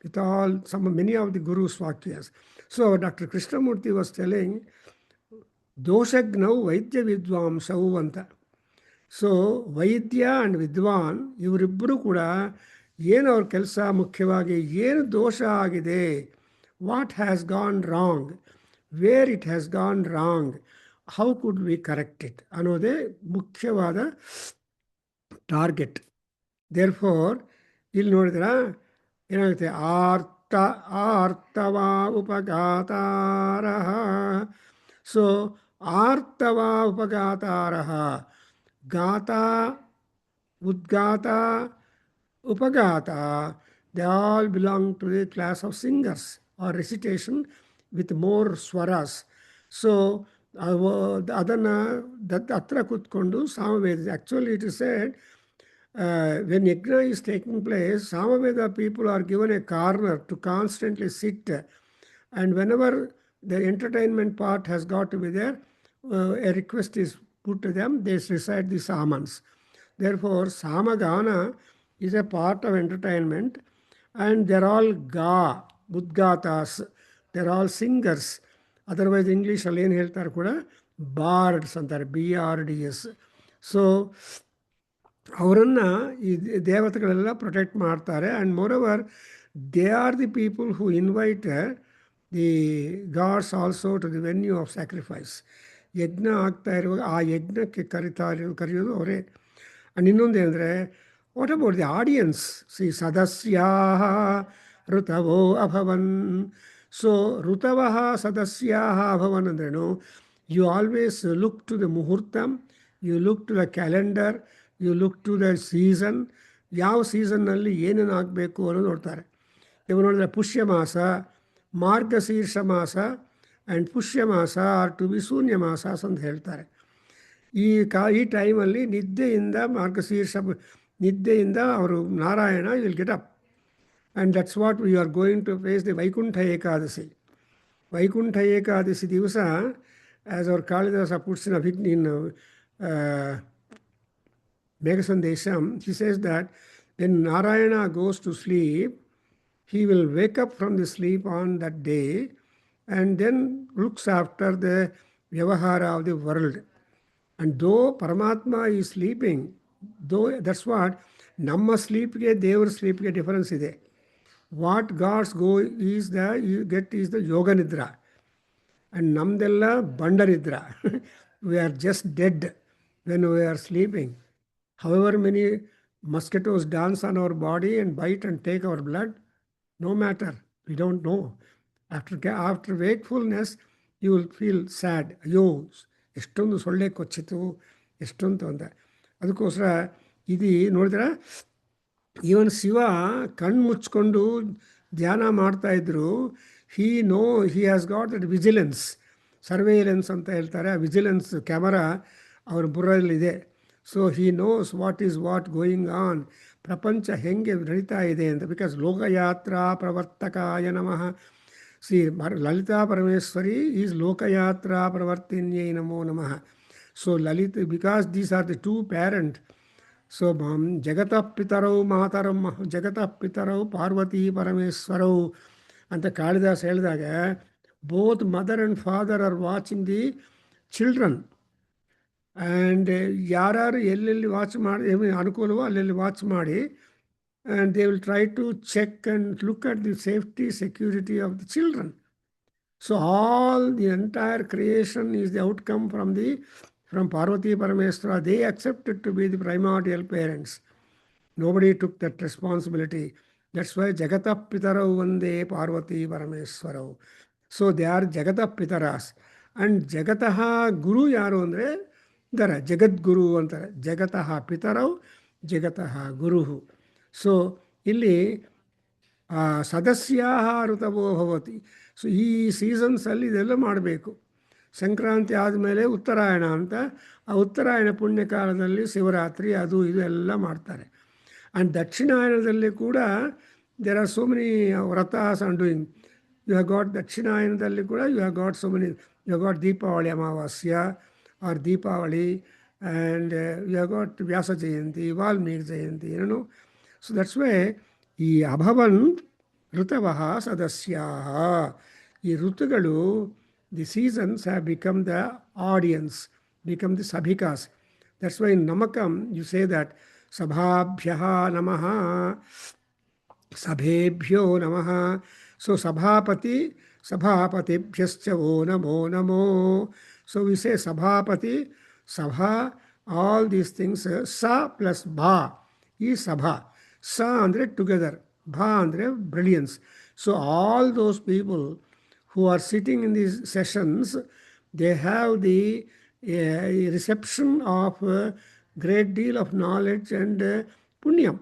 with all many of the gurus ವಾಕ್ಯಸ್. So doctor Krishnamurthy was telling ದೋಷಜ್ಞೌ ವೈದ್ಯ ವಿದ್ವಾಂಸವು ಅಂತ. ಸೊ ವೈದ್ಯ ಆ್ಯಂಡ್ ವಿದ್ವಾನ್ ಇವರಿಬ್ಬರು ಕೂಡ ಏನು ಅವ್ರ ಕೆಲಸ, ಮುಖ್ಯವಾಗಿ ಏನು ದೋಷ ಆಗಿದೆ, what has gone wrong, where it has gone wrong, how could we correct it ಅನ್ನೋದೇ ಮುಖ್ಯವಾದ ಟಾರ್ಗೆಟ್. ದೇರ್ಫೋರ್ ಇಲ್ಲಿ ನೋಡಿದ್ರೆ ಏನಾಗುತ್ತೆ, ಆರ್ತವಾ ಉಪಘಾತಾರ. ಸೊ ಆರ್ತವಾ ಉಪಘಾತಾರ, ಗಾತ, ಉದ್ಗಾತ, ಉಪಘಾತ, they all belong to the class of singers or recitation with more swaras. So ಅದನ್ನು ಹತ್ರ ಕೂತ್ಕೊಂಡು Samaveda, actually it is said when yajna is taking place, Samaveda people are given a corner to constantly sit, and whenever the entertainment part has got to be there, a request is put to them, they recite the samans. Therefore, Samagana is a part of entertainment, and they're all Udgatas, they're all singers. Otherwise, English alone ಹೇಳ್ತಾರೆ ಕೂಡ ಬಾರ್ಡ್ಸ್ ಅಂತಾರೆ, BRDS. So ಅವರನ್ನು ಈ ದೇವತೆಗಳೆಲ್ಲ protect ಮಾಡ್ತಾರೆ. And more they are the people who invite the gods also to the venue of sacrifice. ಯಜ್ಞ ಆಗ್ತಾ ಇರುವಾಗ ಆ ಯಜ್ಞಕ್ಕೆ ಕರೆಯೋದು ಅವರೇ. ಆ್ಯಂಡ್ ಇನ್ನೊಂದೇನೆಂದರೆ, ವಾಟ್ ಅಬೌಟ್ ದಿ ಆಡಿಯನ್ಸ್? ಸದಸ್ಯಾ ಋತವೋ ಅಭವನ್. ಸೊ ಋತವಃ ಸದಸ್ಯಾ ಅಭವನ್ ಅಂದ್ರೇನು? You always look to the muhurtam, you look to the calendar, you look to the season. ಯಾವ ಸೀಸನ್ನಲ್ಲಿ ಏನೇನು ಆಗಬೇಕು ಅನ್ನೋದು ನೋಡ್ತಾರೆ. ಇವು ನೋಡಿದ್ರೆ ಪುಷ್ಯ ಮಾಸ, ಮಾರ್ಗಶೀರ್ಷ ಮಾಸ ಆ್ಯಂಡ್ ಪುಷ್ಯ ಮಾಸ ಆರ್ ಟು ಬಿ ಶೂನ್ಯ ಮಾಸಾಸ್ ಅಂತ ಹೇಳ್ತಾರೆ. ಈ ಟೈಮಲ್ಲಿ ನಿದ್ದೆಯಿಂದ ಅವರು Narayana will get up. And that's what we are going to face the Vaikuntha Ekadashi. Vaikuntha Ekadashi ದಿವಸ, as our Kalidasa puts in Megha-Sandesham, he says that when Narayana goes to sleep, he will wake up from the sleep on that day and then looks after the vyavahara of the world. And though Paramatma is sleeping, though that's what ನಮ್ಮ ಸ್ಲೀಪ್ಗೆ ದೇವರ ಸ್ಲೀಪ್ಗೆ difference ಇದೆ. What gods go is the yoga nidra, and ನಮ್ಮದೆಲ್ಲ ಬಂಡ ನಿದ್ರಾ. We are just dead when we are sleeping. However many mosquitoes dance on our body and bite and take our blood, no matter, we don't know. After wakefulness, you will feel sad. ಅಯ್ಯೋ, ಎಷ್ಟೊಂದು ಸೊಳ್ಳೆ ಕೊಚ್ಚಿತು, ಎಷ್ಟೊಂದು ಅಂತ. ಅದಕ್ಕೋಸ್ಕರ ಇದು ನೋಡಿದ್ರೆ, even Shiva ಕಣ್ಣು ಮುಚ್ಕೊಂಡು ಧ್ಯಾನ ಮಾಡ್ತಾಯಿದ್ರು. He has got that vigilance, surveillance ಅಂತ ಹೇಳ್ತಾರೆ. ಆ ವಿಜಿಲೆನ್ಸ್ ಕ್ಯಾಮರಾ ಅವ್ರ ಬುರ್ರಲ್ಲಿದೆ. So he knows what is what going on, ಪ್ರಪಂಚ ಹೆಂಗೆ ನಡೀತಾ ಇದೆ ಅಂತ. ಬಿಕಾಸ್ ಲೋಕಯಾತ್ರಾ ಪ್ರವರ್ತಕಾಯ ನಮಃ. ಲಲಿತಾ ಪರಮೇಶ್ವರಿ ಈಸ್ ಲೋಕಯಾತ್ರಾ ಪ್ರವರ್ತಿನ್ಯೈ ನಮೋ ನಮಃ. So because these are the two parent. So ಜಗತಃ ಪಿತರೌ ಮಾತರಂ, ಜಗತಃ ಪಿತರೌ ಪಾರ್ವತಿ ಪರಮೇಶ್ವರೌ ಅಂತ ಕಾಳಿದಾಸ ಹೇಳಿದಾಗ, both mother and father are watching the children. And ಯಾರು ಎಲ್ಲೆಲ್ಲಿ ವಾಚ್ ಮಾಡಿ ಅನುಕೂಲವೋ ಅಲ್ಲೆಲ್ಲಿ ವಾಚ್ ಮಾಡಿ, and they will try to check and look at the safety security of the children. So all the entire creation is the outcome from Parvati Parameshwara. They accepted to be the primordial parents. Nobody took that responsibility. That's why Jagatah Pitarau Vande Parvati Parameshwarau. So they are Jagatah Pitaras. And Jagataha Guru yaru andre dara Jagat Guru anತಾರೆ. Jagataha Pitarau, Jagataha Guruhu. So ಇಲ್ಲಿ ಸದಸ್ಯಾಹ ಋತವೋ ಭವತಿ. So ಈ ಸೀಸನ್ಸಲ್ಲಿ ಇದೆಲ್ಲ ಮಾಡಬೇಕು. ಸಂಕ್ರಾಂತಿ ಆದಮೇಲೆ ಉತ್ತರಾಯಣ ಅಂತ, ಆ ಉತ್ತರಾಯಣ ಪುಣ್ಯಕಾಲದಲ್ಲಿ ಶಿವರಾತ್ರಿ ಅದು ಇದು ಎಲ್ಲ ಮಾಡ್ತಾರೆ. ಆ್ಯಂಡ್ ದಕ್ಷಿಣಾಯನದಲ್ಲಿ ಕೂಡ there are so many vratas and doing. You have got ದಕ್ಷಿಣಾಯನದಲ್ಲಿ ಕೂಡ you have got so many. You have got Deepavali Amavasya or Deepavali, and you have got Vyasa Jayanti, Valmiki Jayanti, ಏನೋ. ಸೊ ದಟ್ಸ್ ವೇ ಈ ಅಭವನ್ ಋತವಃ ಸದಸ್ಯಾಃ. ಈ ಋತುಗಳು, the seasons have become the audience, become the sabhikas. That's why in Namakam you say that Sabhabhyaha Namaha, Sabhebhyo Namaha. So Sabhapatibhyascha O Namo Namo. So we say Sabhapati, Sabha, all these things, Sa plus Bha is Sabha. Sa andre together, Bha andre brilliance. So all those people who are sitting in these sessions, they have the reception of a great deal of knowledge and punyam.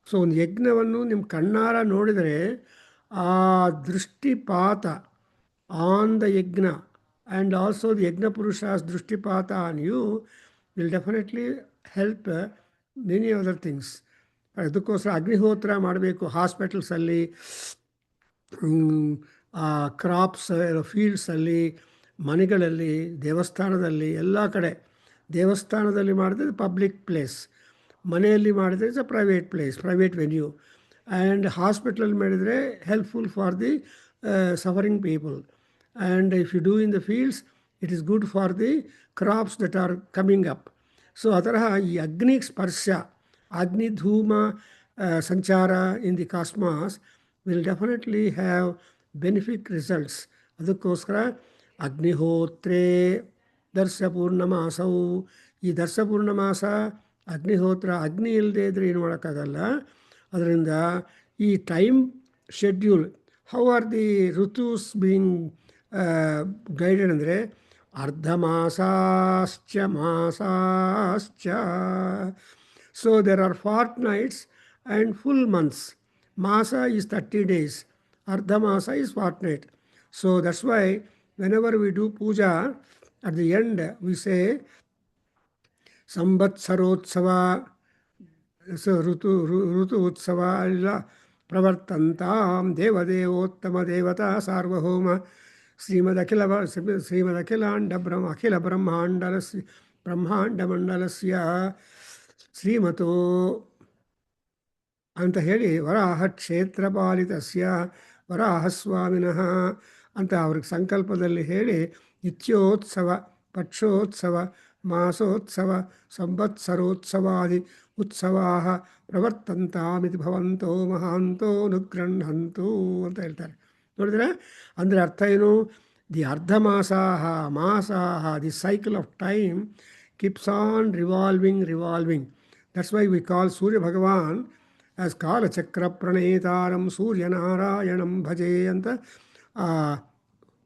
So ಒಂದು ಯಜ್ಞವನ್ನು ನಿಮ್ಮ ಕಣ್ಣಾರ ನೋಡಿದರೆ ಆ ದೃಷ್ಟಿಪಾತ on the yajna and also the yajna purushas ದೃಷ್ಟಿಪಾತ on you will definitely help many other things. ಅದಕ್ಕೋಸ್ಕರ ಅಗ್ನಿಹೋತ್ರ ಮಾಡಬೇಕು. ಹಾಸ್ಪಿಟಲ್ಸಲ್ಲಿ, ಕ್ರಾಪ್ಸ್ ಫೀಲ್ಡ್ಸಲ್ಲಿ, ಮನೆಗಳಲ್ಲಿ, ದೇವಸ್ಥಾನದಲ್ಲಿ, ಎಲ್ಲ ಕಡೆ. ದೇವಸ್ಥಾನದಲ್ಲಿ ಮಾಡಿದ್ರೆ ಪಬ್ಲಿಕ್ ಪ್ಲೇಸ್, ಮನೆಯಲ್ಲಿ ಮಾಡಿದರೆ it's a private place, private venue. And hospital ಮಾಡಿದರೆ helpful for the suffering people. And if you do in the fields, it is good for the crops that are coming up. So ಆ ತರಹ ಈ ಅಗ್ನಿ ಸ್ಪರ್ಶ, ಅಗ್ನಿ ಧೂಮ ಸಂಚಾರ in the cosmos will definitely have benefic results. ಅದಕ್ಕೋಸ್ಕರ ಅಗ್ನಿಹೋತ್ರೇ ದರ್ಶ ಪೂರ್ಣಮಾಸವು, ಈ ದರ್ಶ ಪೂರ್ಣಮಾಸ ಅಗ್ನಿಹೋತ್ರ, ಅಗ್ನಿ ಇಲ್ಲದೆ ಇದ್ರೆ ಏನು ಮಾಡೋಕ್ಕಾಗಲ್ಲ. ಅದರಿಂದ ಈ time schedule, how are the ritus being guided ಅಂದರೆ ಅರ್ಧಮಾಸಾಶ್ಚ ಮಾಸಾಶ್ಚ. So there are fortnights and full months. Masa is 30 days. Ardha Masa is fortnight. So that's why whenever we do puja, at the end we say Sambatsarotsava, so Rutu Utsava illa Pravartantam Devadevottama Devata Sarvahoma Srimad Akhilandha Akhila Brahmanda Mandalasya Srimato ಅಂತ ಹೇಳಿ ವರಾಹ ಕ್ಷೇತ್ರ ಪಾಲಿತಸ್ಯ ವರಾಹಸ್ವಾಮಿನಃ ಅಂತ ಅವ್ರಿಗೆ ಸಂಕಲ್ಪದಲ್ಲಿ ಹೇಳಿ ನಿತ್ಯೋತ್ಸವ, ಪಕ್ಷೋತ್ಸವ, ಮಾಸೋತ್ಸವ, ಸಂವತ್ಸರೋತ್ಸವಾದಿ ಉತ್ಸವಾಃ ಪ್ರವರ್ತಂತಾಮಿತಿ ಭವಂತೋ ಮಹಾಂತೋ ನುಗೃಹಂತು ಅಂತ ಹೇಳ್ತಾರೆ. ನೋಡಿದ್ರೆ ಅಂದರೆ ಅರ್ಥ ಏನು? ದಿ ಅರ್ಧಮಾಸಾಃ ಮಾಸಾಃ, the cycle of time keeps on revolving. That's why we call Surya Bhagavan as ಕಾಲಚಕ್ರ ಪ್ರಣೇತಾರಂ ಸೂರ್ಯನಾರಾಯಣಂ ಭಜೆ ಅಂತ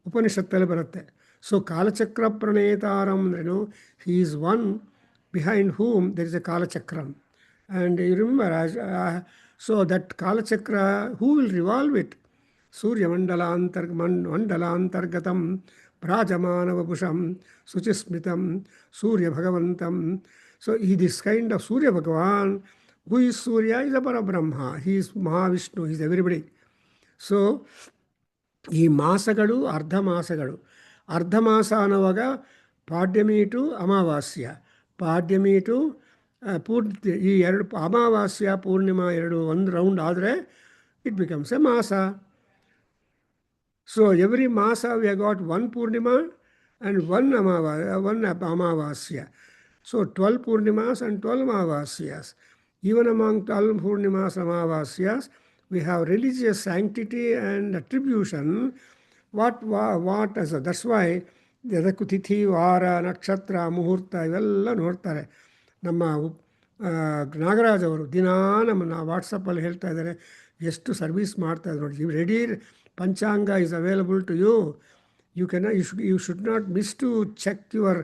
ಉಪನಿಷತ್ತಲ್ಲಿ ಬರುತ್ತೆ. ಸೊ ಕಾಲಚಕ್ರ ಪ್ರಣೇತಾರಂ ಅಂದ್ರೇನು? He is one behind whom there is a ಕಾಲಚಕ್ರಂ. And you remember, so that kalachakra who will revolve it? ಮಂಡಲಾಂತರ್ಗತಂ ಪ್ರಾಜಮಾನವಪುಷಂ ಶುಚಿಸ್ಮಿತಂ ಸೂರ್ಯ ಭಗವಂತಂ. ಸೊ ಈ this kind of Surya Bhagavan, who is Surya, is a Parabrahma. He is Mahavishnu, he is everybody. So ಈ ಮಾಸಗಳು ಅರ್ಧ ಮಾಸಗಳು. ಅರ್ಧ ಮಾಸ ಅನ್ನುವಾಗ ಪಾಡ್ಯಮಿ ಟು ಅಮಾವಾಸ್ಯ, ಪಾಡ್ಯಮಿ ಟು ಪೂರ್ತಿ, ಈ ಎರಡು ಅಮಾವಾಸ್ಯ ಪೂರ್ಣಿಮಾ ಎರಡು ಒಂದು ರೌಂಡ್ ಆದರೆ it becomes a masa. So every masa we have got one Purnima and one Amavasya. So 12 Purnimas and 12 Amavasyas. Even among 12 Purnimas and Amavasyas, we have religious sanctity and attribution. What as a, that's why ಅದಕ್ಕೂ ತಿಥಿ, ವಾರ, ನಕ್ಷತ್ರ, ಮುಹೂರ್ತ ಇವೆಲ್ಲ ನೋಡ್ತಾರೆ. ನಮ್ಮ ನಾಗರಾಜ್ ಅವರು ದಿನಾ ನಮ್ಮನ್ನು ವಾಟ್ಸಪ್ಪಲ್ಲಿ ಹೇಳ್ತಾ ಇದ್ದಾರೆ, ಎಷ್ಟು ಸರ್ವಿಸ್ ಮಾಡ್ತಾ ಇದ್ದಾರೆ ನೋಡಿ. Ready panchanga is available to you. You should not miss to check your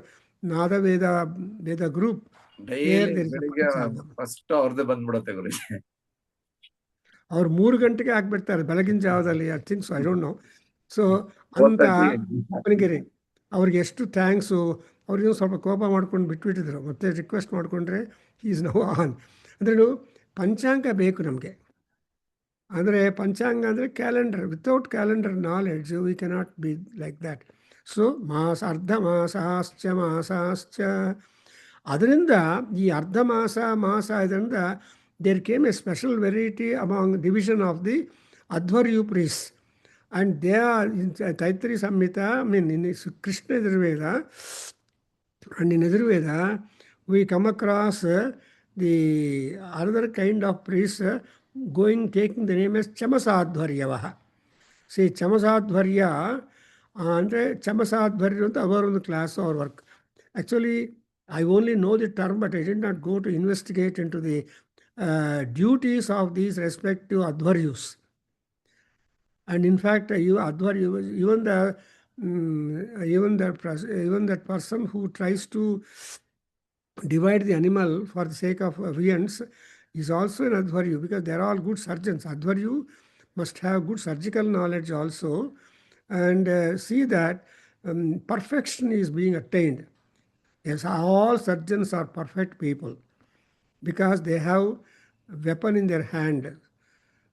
Veda group. First ಅವ್ರದ್ದೇ ಬಂದ್ಬಿಡುತ್ತೆ ಗುರುಜಿ. ಅವ್ರು 3 ಗಂಟೆಗೆ ಆಗ್ಬಿಡ್ತಾರೆ ಬೆಳಗಿನ ಜಾವದಲ್ಲಿ. I think so, I don't know. So ಅಂತ ಅಪ್ಪನಿಗೆರಿ ಅವ್ರಿಗೆ ಎಷ್ಟು ಥ್ಯಾಂಕ್ಸು. ಅವ್ರಿಗೂ ಸ್ವಲ್ಪ ಕೋಪ ಮಾಡ್ಕೊಂಡು ಬಿಟ್ಬಿಟ್ಟಿದ್ರು, ಮತ್ತೆ ರಿಕ್ವೆಸ್ಟ್ ಮಾಡಿಕೊಂಡ್ರೆ ಈಸ್ ನೋ ಆನ್. ಅಂದ್ರೂ ಪಂಚಾಂಗ ಬೇಕು ನಮಗೆ. ಅಂದರೆ ಪಂಚಾಂಗ ಅಂದರೆ calendar. Without calendar knowledge we cannot be like that. So ಅರ್ಧ ಮಾಸಾಶ್ಚ ಅದರಿಂದ ಈ ಅರ್ಧ ಮಾಸ ಇದರಿಂದ there came a special variety among division of the adhvaryu priests. And they are in Taittiri Samhita, in Krishna Yajurveda and in Yajurveda we come across the other kind of priests taking the name as ಚಮಸಾಧ್ವರ್ಯವಃ. See ಚಮಸಾಧ್ವರ್ಯ ಅಂದರೆ ಚಮಸಾಧ್ವರ್ಯ ಅಂತ ಅವರೊಂದು ಕ್ಲಾಸ್, ಅವ್ರ work. Actually I only know the term, but I did not go to investigate into the duties of these respective advaryus. And in fact, even that person who tries to divide the animal for the sake of viands is also an advaryu, because they are all good surgeons. Advaryu must have good surgical knowledge also, and see that perfection is being attained. Yes, all surgeons are perfect people because they have a weapon in their hand.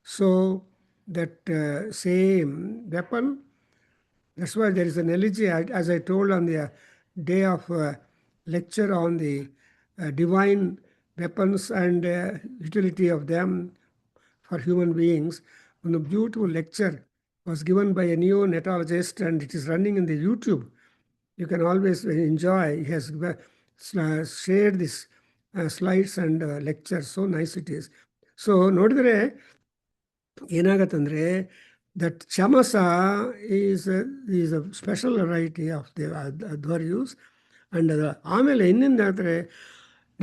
So that same weapon, that's why there is an elegy, as I told on the day of lecture on the divine weapons and utility of them for human beings. A beautiful lecture was given by a neonatologist, and it is running in the YouTube. You can always enjoy. He has shared this slides and lectures. So nice it is. So ನೋಡಿದ್ರೆ ಏನಾಗತ್ತಂದ್ರೆ that chamasa is a special variety of the advaryus. And ಆಮೇಲೆ ಇನ್ನೊಂದು ಆದರೆ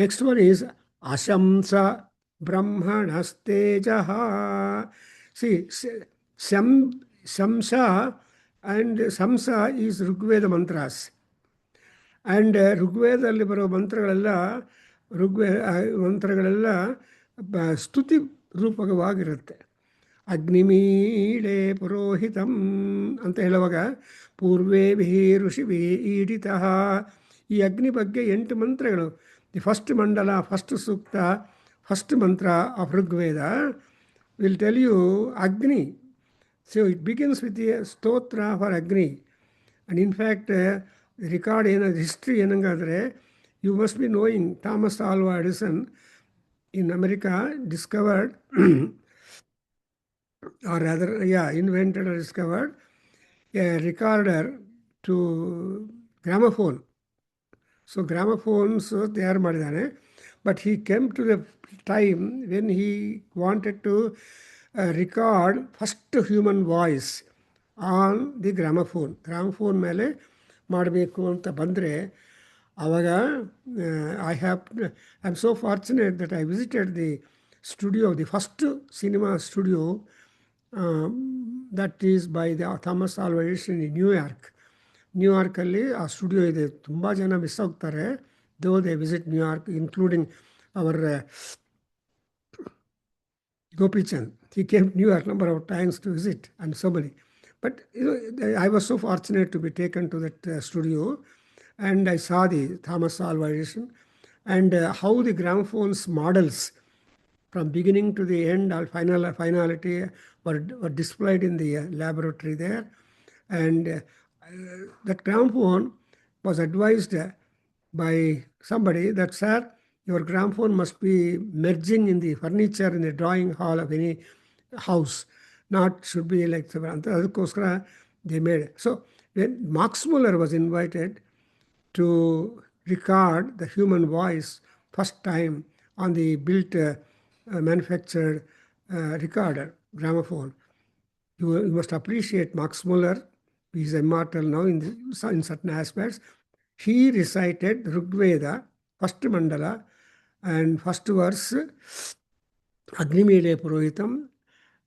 next one is ಅಶಂಸ ಬ್ರಹ್ಮಣಸ್ತೇಜ. See shamsa and shamsa is Rigveda mantras. And ಋಗ್ವೇದದಲ್ಲಿ ಬರೋ ಮಂತ್ರಗಳೆಲ್ಲ ಮಂತ್ರಗಳೆಲ್ಲ ಸ್ತುತಿ ರೂಪಕವಾಗಿರುತ್ತೆ. ಅಗ್ನಿಮೀಳೆ ಪುರೋಹಿತಂ ಅಂತ ಹೇಳುವಾಗ ಪೂರ್ವೇಭಿ ಋಷಿಭಿ ಈಡಿತಃ. ಈ ಅಗ್ನಿ ಬಗ್ಗೆ 8 ಮಂತ್ರಗಳು. The first mandala, first sukta, first mantra of Rigveda will tell you Agni. So it begins with the stotra for Agni. And in fact record history ಏನಂಗಾದರೆ, you must be knowing Thomas Alva Edison in America discovered or rather invented or discovered a recorder to gramophone. So gramophones ತಯಾರು ಮಾಡಿದ್ದಾನೆ. But he came to the time when he wanted to record first human voice on the gramophone ಮೇಲೆ ಮಾಡಬೇಕು ಅಂತ ಬಂದರೆ ಆವಾಗ I am so fortunate that I visited the studio, the first cinema studio that is by the Thomas Alva Edison in ನ್ಯೂಯಾರ್ಕಲ್ಲಿ ಆ studio ಇದೆ. ತುಂಬ ಜನ ಮಿಸ್ ಆಗ್ತಾರೆ though they visit New York, including our Gopichand. He came to New York number of times to visit, and so many. But I was so fortunate to be taken to that studio, and I saw the Thomas Alva Edison and how the gramophones models from beginning to the end, all finality were displayed in the laboratory there. And that gramophone was advised by somebody that, sir, your gramophone must be merging in the furniture in the drawing hall of any house, not should be like ಅದಕ್ಕೋಸ್ಕರ they made. So when Max Muller was invited to record the human voice first time on the built manufactured recorder gramophone, you must appreciate Max Muller. He is immortal now in certain aspects. He recited Rigveda first mandala and first verse Agnimile Purohitam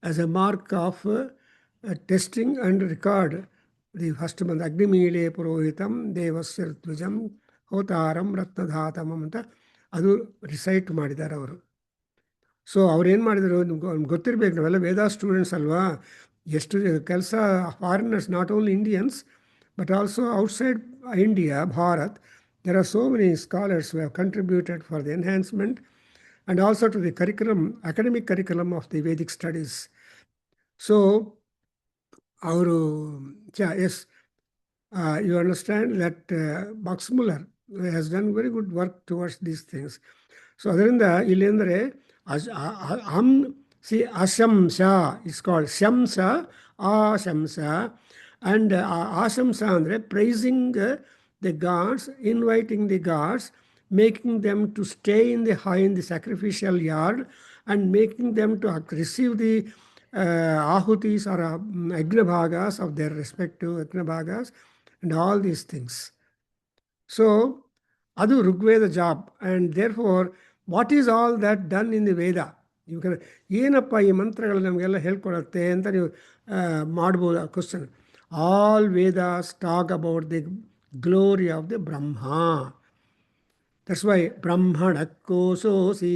as a mark of testing and record the first month. Agnimile Purohitam Devasya Dvijam Hotaram Ratnadhatam ಅಂತ ಅದು recite ಮಾಡಿದ್ದಾರೆ ಅವರು. So ಅವ್ರು ಏನು ಮಾಡಿದರು ಗೊತ್ತಿರಬೇಕು, ನಾವೆಲ್ಲ ವೇದ students ಅಲ್ವಾ. ಎಷ್ಟು ಕೆಲಸ foreigners, not only Indians but also outside India, Bharat, there are so many scholars who have contributed for the enhancement and also to the curriculum, academic curriculum of the Vedic studies. So, yes, you understand that Max Muller has done very good work towards these things. So, ಅದರಿಂದ ಇಲ್ಲಿ ಅಂದರೆ ಅಶಂಸ is called ಶಂಸ, ಆಶಂಸ. And ಆಶಂಸ ಅಂದರೆ praising the gods, inviting the gods, making them to stay in the sacrificial yard and making them to receive the ahutis or agnabhagas of their respective agnabhagas and all these things. So adu Rigveda job, and therefore what is all that done in the Veda? You can ಏನಪ್ಪ ಈ ಮಂತ್ರಗಳು ನಮಗೆಲ್ಲ ಹೇಳ್ಕೊಡತ್ತೆ ಅಂತ ನೀವು ಮಾಡ್ಬೋದು question. All Vedas talk about the glory of the Brahma. That's why Brahmanakososi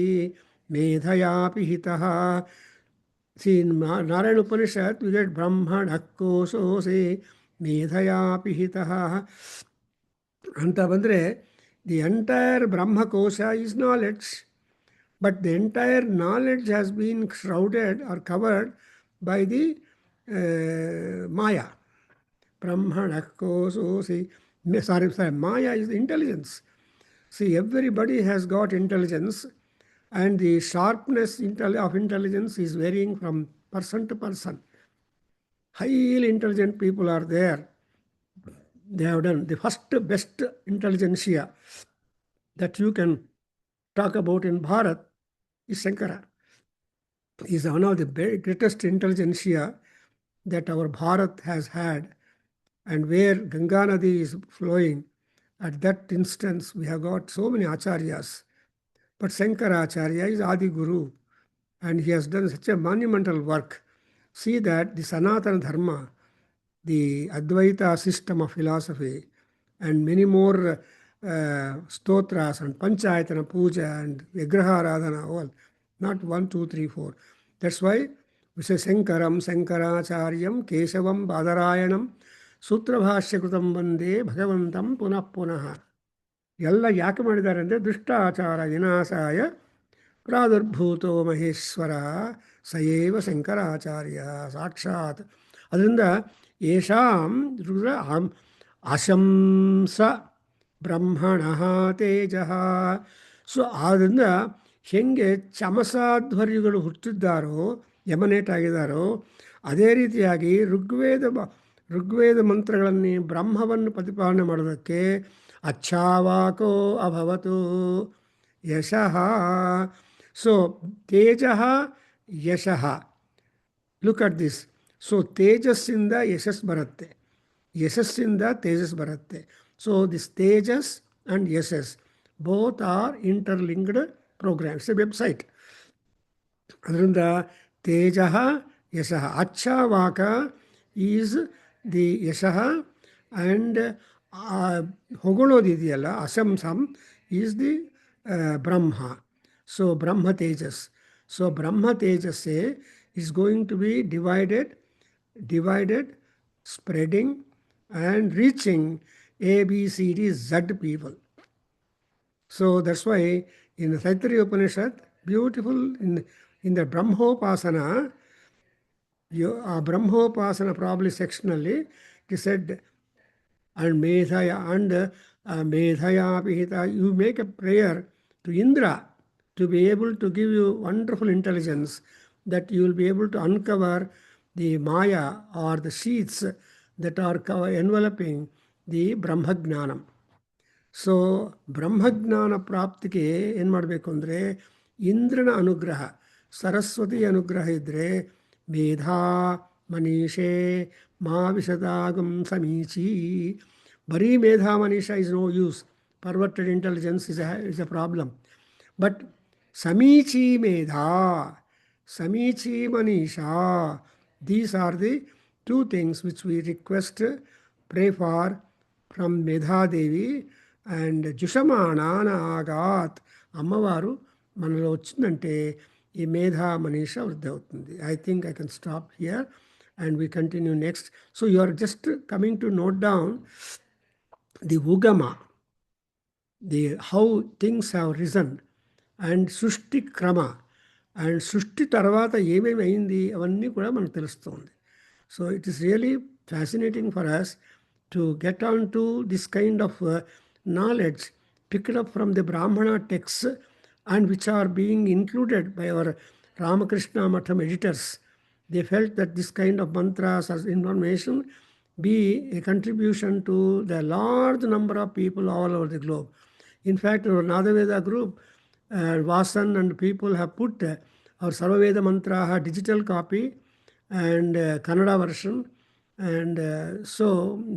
Medhaya Pihitaha. See, in Narayana Upanishad, we get Brahmanakososi Medhaya Pihitaha. Anta bandre, the entire Brahma Kosha is knowledge, but the entire knowledge has been shrouded or covered by the Maya. Brahmanakososi. Sorry, Maya is intelligence. See, everybody has got intelligence, and the sharpness of intelligence is varying from person to person. Highly intelligent people are there. They have done the first best intelligentsia that you can talk about in Bharat is Shankara. He is one of the greatest intelligentsia that our Bharat has had, and where Ganga Nadi is flowing, at that instance we have got so many acharyas. But Shankaracharya is Adi Guru, and he has done such a monumental work. See that the Sanatana Dharma, the Advaita system of philosophy, and many more stotras and Panchayatana Puja and Vigraha Radhana, all, not 1, 2, 3, 4. That's why we say Sankaram, Shankaracharyam, Keshavam, Badarayanam, Sutrabhashyakrutam Vande, Bhagavantam Punah Punaha. ಎಲ್ಲ ಯಾಕೆ ಮಾಡಿದ್ದಾರೆ ಅಂದರೆ ದುಷ್ಟಾಚಾರ ವಿನಾಶಾಯ ಪ್ರಾದುರ್ಭೂತೋ ಮಹೇಶ್ವರ ಸಯೇವ ಶಂಕರಾಚಾರ್ಯ ಸಾಕ್ಷಾತ್. ಅದರಿಂದ ಯೇಷಾಂ ಅಶಂಸ ಬ್ರಹ್ಮಣ ತೇಜ. So ಆದ್ದರಿಂದ ಹೆಂಗೆ ಚಮಸಾಧ್ವರ್ಯಗಳು ಹುಟ್ಟಿದ್ದಾರೋ, ಎಮನೇಟ್ ಆಗಿದ್ದಾರೋ, ಅದೇ ರೀತಿಯಾಗಿ ಋಗ್ವೇದ ಮಂತ್ರಗಳಲ್ಲಿ ಬ್ರಹ್ಮವನ್ನು ಪ್ರತಿಪಾದನೆ ಮಾಡೋದಕ್ಕೆ ಅಚ್ಛಾವಾಕೋ ಅಭವತು ಯಶಃ. ಸೊ ತೇಜಃ ಯಶಃ. Look at this. ಸೊ ತೇಜಸ್ಸಿಂದ ಯಶಸ್ ಬರುತ್ತೆ, ಯಶಸ್ಸಿಂದ ತೇಜಸ್ ಬರುತ್ತೆ. So this tejas and yashas both are interlinked programmes, a website. ಅದರಿಂದ ತೇಜಃ ಯಶಃ. ಅಚ್ಛಾವಾಕ ಈಸ್ ದಿ ಯಶಃ, ಆ್ಯಂಡ್ ಹೊಗಳೋದಿದೆಯಲ್ಲ ಅಶಂಸಂ is the Brahma. So Brahma tejas. So Brahma ತೇಜಸ್ಸೇ is going to be divided, spreading and reaching ABCD Z people. So that's why in the Taittiriya Upanishad, beautiful in the Brahmopasana, Brahmopasana probably sectionally, it is said, and Medhaya and Medhaya Pihita, you make a prayer to Indra to be able to give you wonderful intelligence, that you will be able to uncover the Maya or the sheaths that are enveloping the Brahmagnanam. So ಬ್ರಹ್ಮಜ್ಞಾನ ಪ್ರಾಪ್ತಿಗೆ ಏನು ಮಾಡಬೇಕು ಅಂದರೆ ಇಂದ್ರನ ಅನುಗ್ರಹ, ಸರಸ್ವತಿ ಅನುಗ್ರಹ ಇದ್ದರೆ ಮೇಧಾ ಮನೀಷೇ ಮಾ ವಿಶದಾಗಂ ಸಮೀಚಿ. ಬರೀ ಮೇಧಾ ಮನೀಷಾ is no use. Perverted intelligence is a problem. But ಸಮೀಚಿ ಮೇಧಾ, ಸಮೀಚಿ ಮನೀಷಾ, these are the two things which we request, pray for from Medhadevi. And జుషమానాన ఆగాత్, అమ్మవారు మనలో వచ్చిందంటే ఈ మేధా మనీష వృద్ధి అవుతుంది. I think I can stop here and we continue next. So you are just coming to note down the ఉగమ, the how things have risen, and సృష్టి క్రమ, అండ్ సృష్టి తర్వాత ఏమేమి అయింది అవన్నీ కూడా మనకు తెలుస్తుంది. So it is really fascinating for us to get on to this kind of knowledge picked up from the Brahmana texts, and which are being included by our Ramakrishna Matham editors. They felt that this kind of mantras as information be a contribution to the large number of people all over the globe. In fact, our Nadaveda group, Vasan and people have put our Sarvaveda Mantra digital copy and Kannada version. And so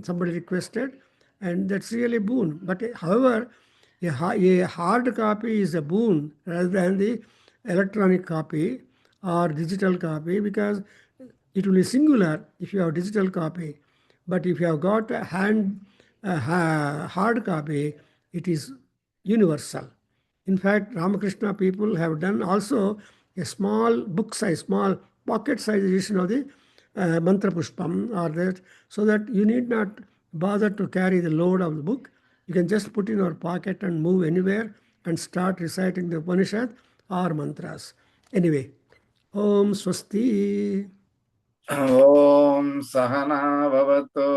somebody requested, and that's really a boon. But however, a hard copy is a boon rather than the electronic copy or digital copy, because it will be singular if you have digital copy. But if you have got a hard copy, it is universal. In fact, Ramakrishna people have done also a small book size, small pocket size edition of the Mantra Pushpam, or that, so that you need not bother to carry the load of the book. You can just put in your pocket and move anywhere and start reciting the Upanishad or mantras. Anyway, Om Swasti. Om Sahana Bhavatu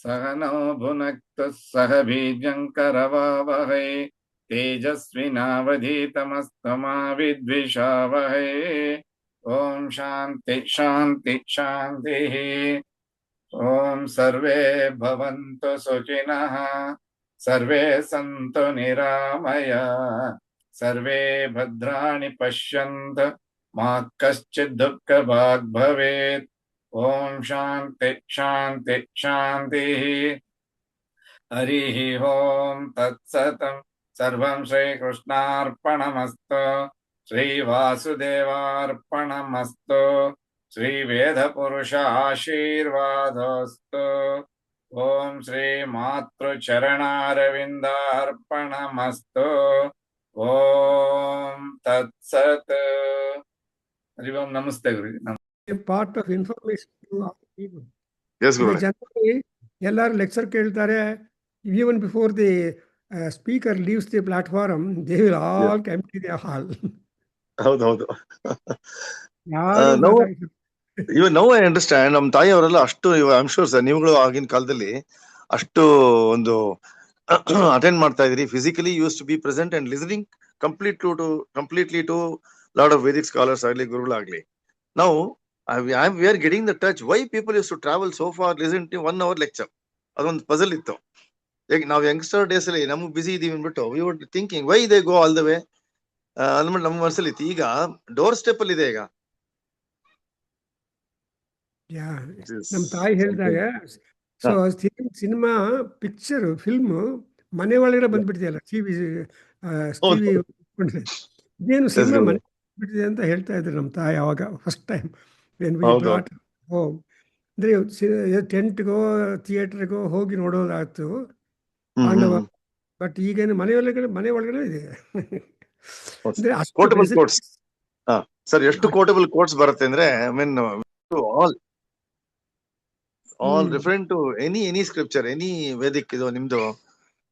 Sahano Bhunaktu Saha Bijam Karavavahai Tejasvinavadhitamastama Vidvishavahai. Om Shanti Shanti Shanti. Om Sarve Bhavantu Suchinaha सर्वे सन्तु निरामया सर्वे भद्राणि पश्यन्तु मा कश्चित् दुःखभाग् भवेत् ॐ शान्ति शान्ति शान्तिः हरिः ॐ तत्सतं सर्वं श्रीकृष्णार्पणमस्तु श्रीवासुदेवार्पणमस्तु श्रीवेदपुरुष आशीर्वादोऽस्तु ॐ श्रीमातृचरणारविन्दार्पणमस्तु ॐ तत्सत् हरि ओं नमस्ते गुरुजी A part of information to our people. Yes, ಈಗ Guru. ಜನರಲಿ ಎಲ್ಲರೂ ಲೆಕ್ಚರ್ ಕೇಳ್ತಾರೆ, even before the speaker leaves the platform they will all come to the hall. ಹೌದು. ಯಾರು ನಾವು ಮಾತಾಡ್ತಾರೆ? Even no I understand. ನಮ್ಮ ತಾಯಿ ಅವರೆಲ್ಲ ಅಷ್ಟು ಐ ಆಮ್ ಶೂರ್ ಸರ್, ನೀವುಗಳು ಆಗಿನ ಕಾಲದಲ್ಲಿ ಅಷ್ಟು ಒಂದು ಅಟೆಂಡ್ ಮಾಡ್ತಾ ಇದ್ರಿ. Physically use to be present and listening completely to lot of Vedic scholars ಆಗಲಿ, ಗುರುಗಳಾಗ್ಲಿ. ನಾವು we are getting the touch. Why people used to travel so far, listen to 1 hour lecture? ಅದೊಂದು ಪಜಲ್ ಇತ್ತು. ಈಗ ನಾವು youngster days ಅಲ್ಲಿ ನಮ್ಗೆ ಬಿಸಿ ಇದೀವಿ ಅಂದ್ಬಿಟ್ಟು we would thinking why they go all the way ಅಂದ್ಬಿಟ್ಟು ನಮ್ಮ ಮನಸ್ಸಲ್ಲಿ ಇತ್ತು. ಈಗ ಡೋರ್ ಸ್ಟೆಪ್ ಅಲ್ಲಿ ಇದೆ. ಈಗ ನಮ್ಮ ತಾಯಿ ಹೇಳಿದಾಗ, ಸೊ ಸಿನಿಮಾ ಪಿಕ್ಚರ್ ಫಿಲ್ಮ್ ಮನೆ ಒಳಗಡೆ ಬಂದ್ಬಿಡ್ತೀಯಲ್ಲ, ಇದೇನು ಸಿನಿಮಾ ಮನೆ ಬಿಟ್ಟಿದೆ ಅಂತ ಹೇಳ್ತಾ ಇದ್ರು ನಮ್ಮ ತಾಯಿ ಅವಾಗ ಫಸ್ಟ್ ಟೈಮ್. ಅಂದ್ರೆ ಟೆಂಟ್ಗೋ ಥಿಯೇಟರ್ಗೋ ಹೋಗಿ ನೋಡೋದಾಯ್ತು ಪಾಂಡವ. ಬಟ್ ಈಗೇನು ಮನೆ ಒಳಗಡೆ ಇದೆ. ಅಂದ್ರೆ ಕೋಟಬಲ್ ಕೋಟ್ಸ್ ಸರ್, ಎಷ್ಟು ಕೋಟಬಲ್ ಕೋಟ್ಸ್ ಬರುತ್ತೆ ಅಂದ್ರೆ I mean all referent to any scripture, any Vedic. ಇದು ನಿಮ್ದು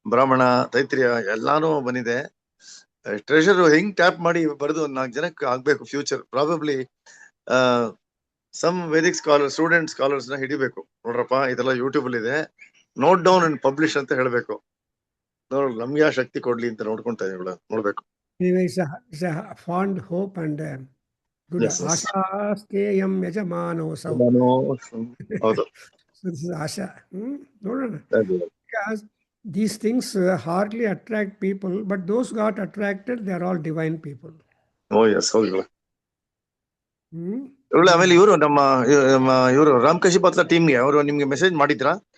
ಬ್ರಾಹ್ಮಣ, ತೈತ್ರಿಯ ಎಲ್ಲಾನು ಬಂದಿದೆ. ಟ್ರೆಷರ್ ಹೆಂಗ್ ಟ್ಯಾಪ್ ಮಾಡಿ ಬರೆದು 4 ಜನಕ್ಕೆ ಆಗ್ಬೇಕು future. Probably some Vedic scholars ನ ಹಿಡಿಬೇಕು. ನೋಡ್ರಪ್ಪ ಇದೆಲ್ಲ ಯೂಟ್ಯೂಬ್ ಅಲ್ಲಿ ಇದೆ, ನೋಟ್ ಡೌನ್ ಅಂಡ್ ಪಬ್ಲಿಷ್ ಅಂತ ಹೇಳ್ಬೇಕು. ನೋಡ್ ನಮ್ಗೆ ಯಾವ ಶಕ್ತಿ ಕೊಡ್ಲಿ ಅಂತ ನೋಡ್ಕೊಂತ ಇದೀವಿ, ನೋಡ್ಬೇಕು. ಫಾಂಡ್ ಹೋಪ್ ಅಂಡ್ ಗುಡ್ ಆಶಾಸ್ತೇಯಂ ಯಜಮಾನೋಸೌ. ಹೌದು, ಆಶಾ. ನೋಡೋಣ. These things hardly attract people, but those got attracted, they are all divine people. Oh yes, ಹೌದು. ಆಮೇಲೆ ಇವರು ನಮ್ಮ ಇವರು ರಾಮಕಶಿ ಪತ್ಲ ಟೀಮ್ಗೆ ಅವರು ನಿಮ್ಗೆ ಮೆಸೇಜ್ ಮಾಡಿದ್ರಾ?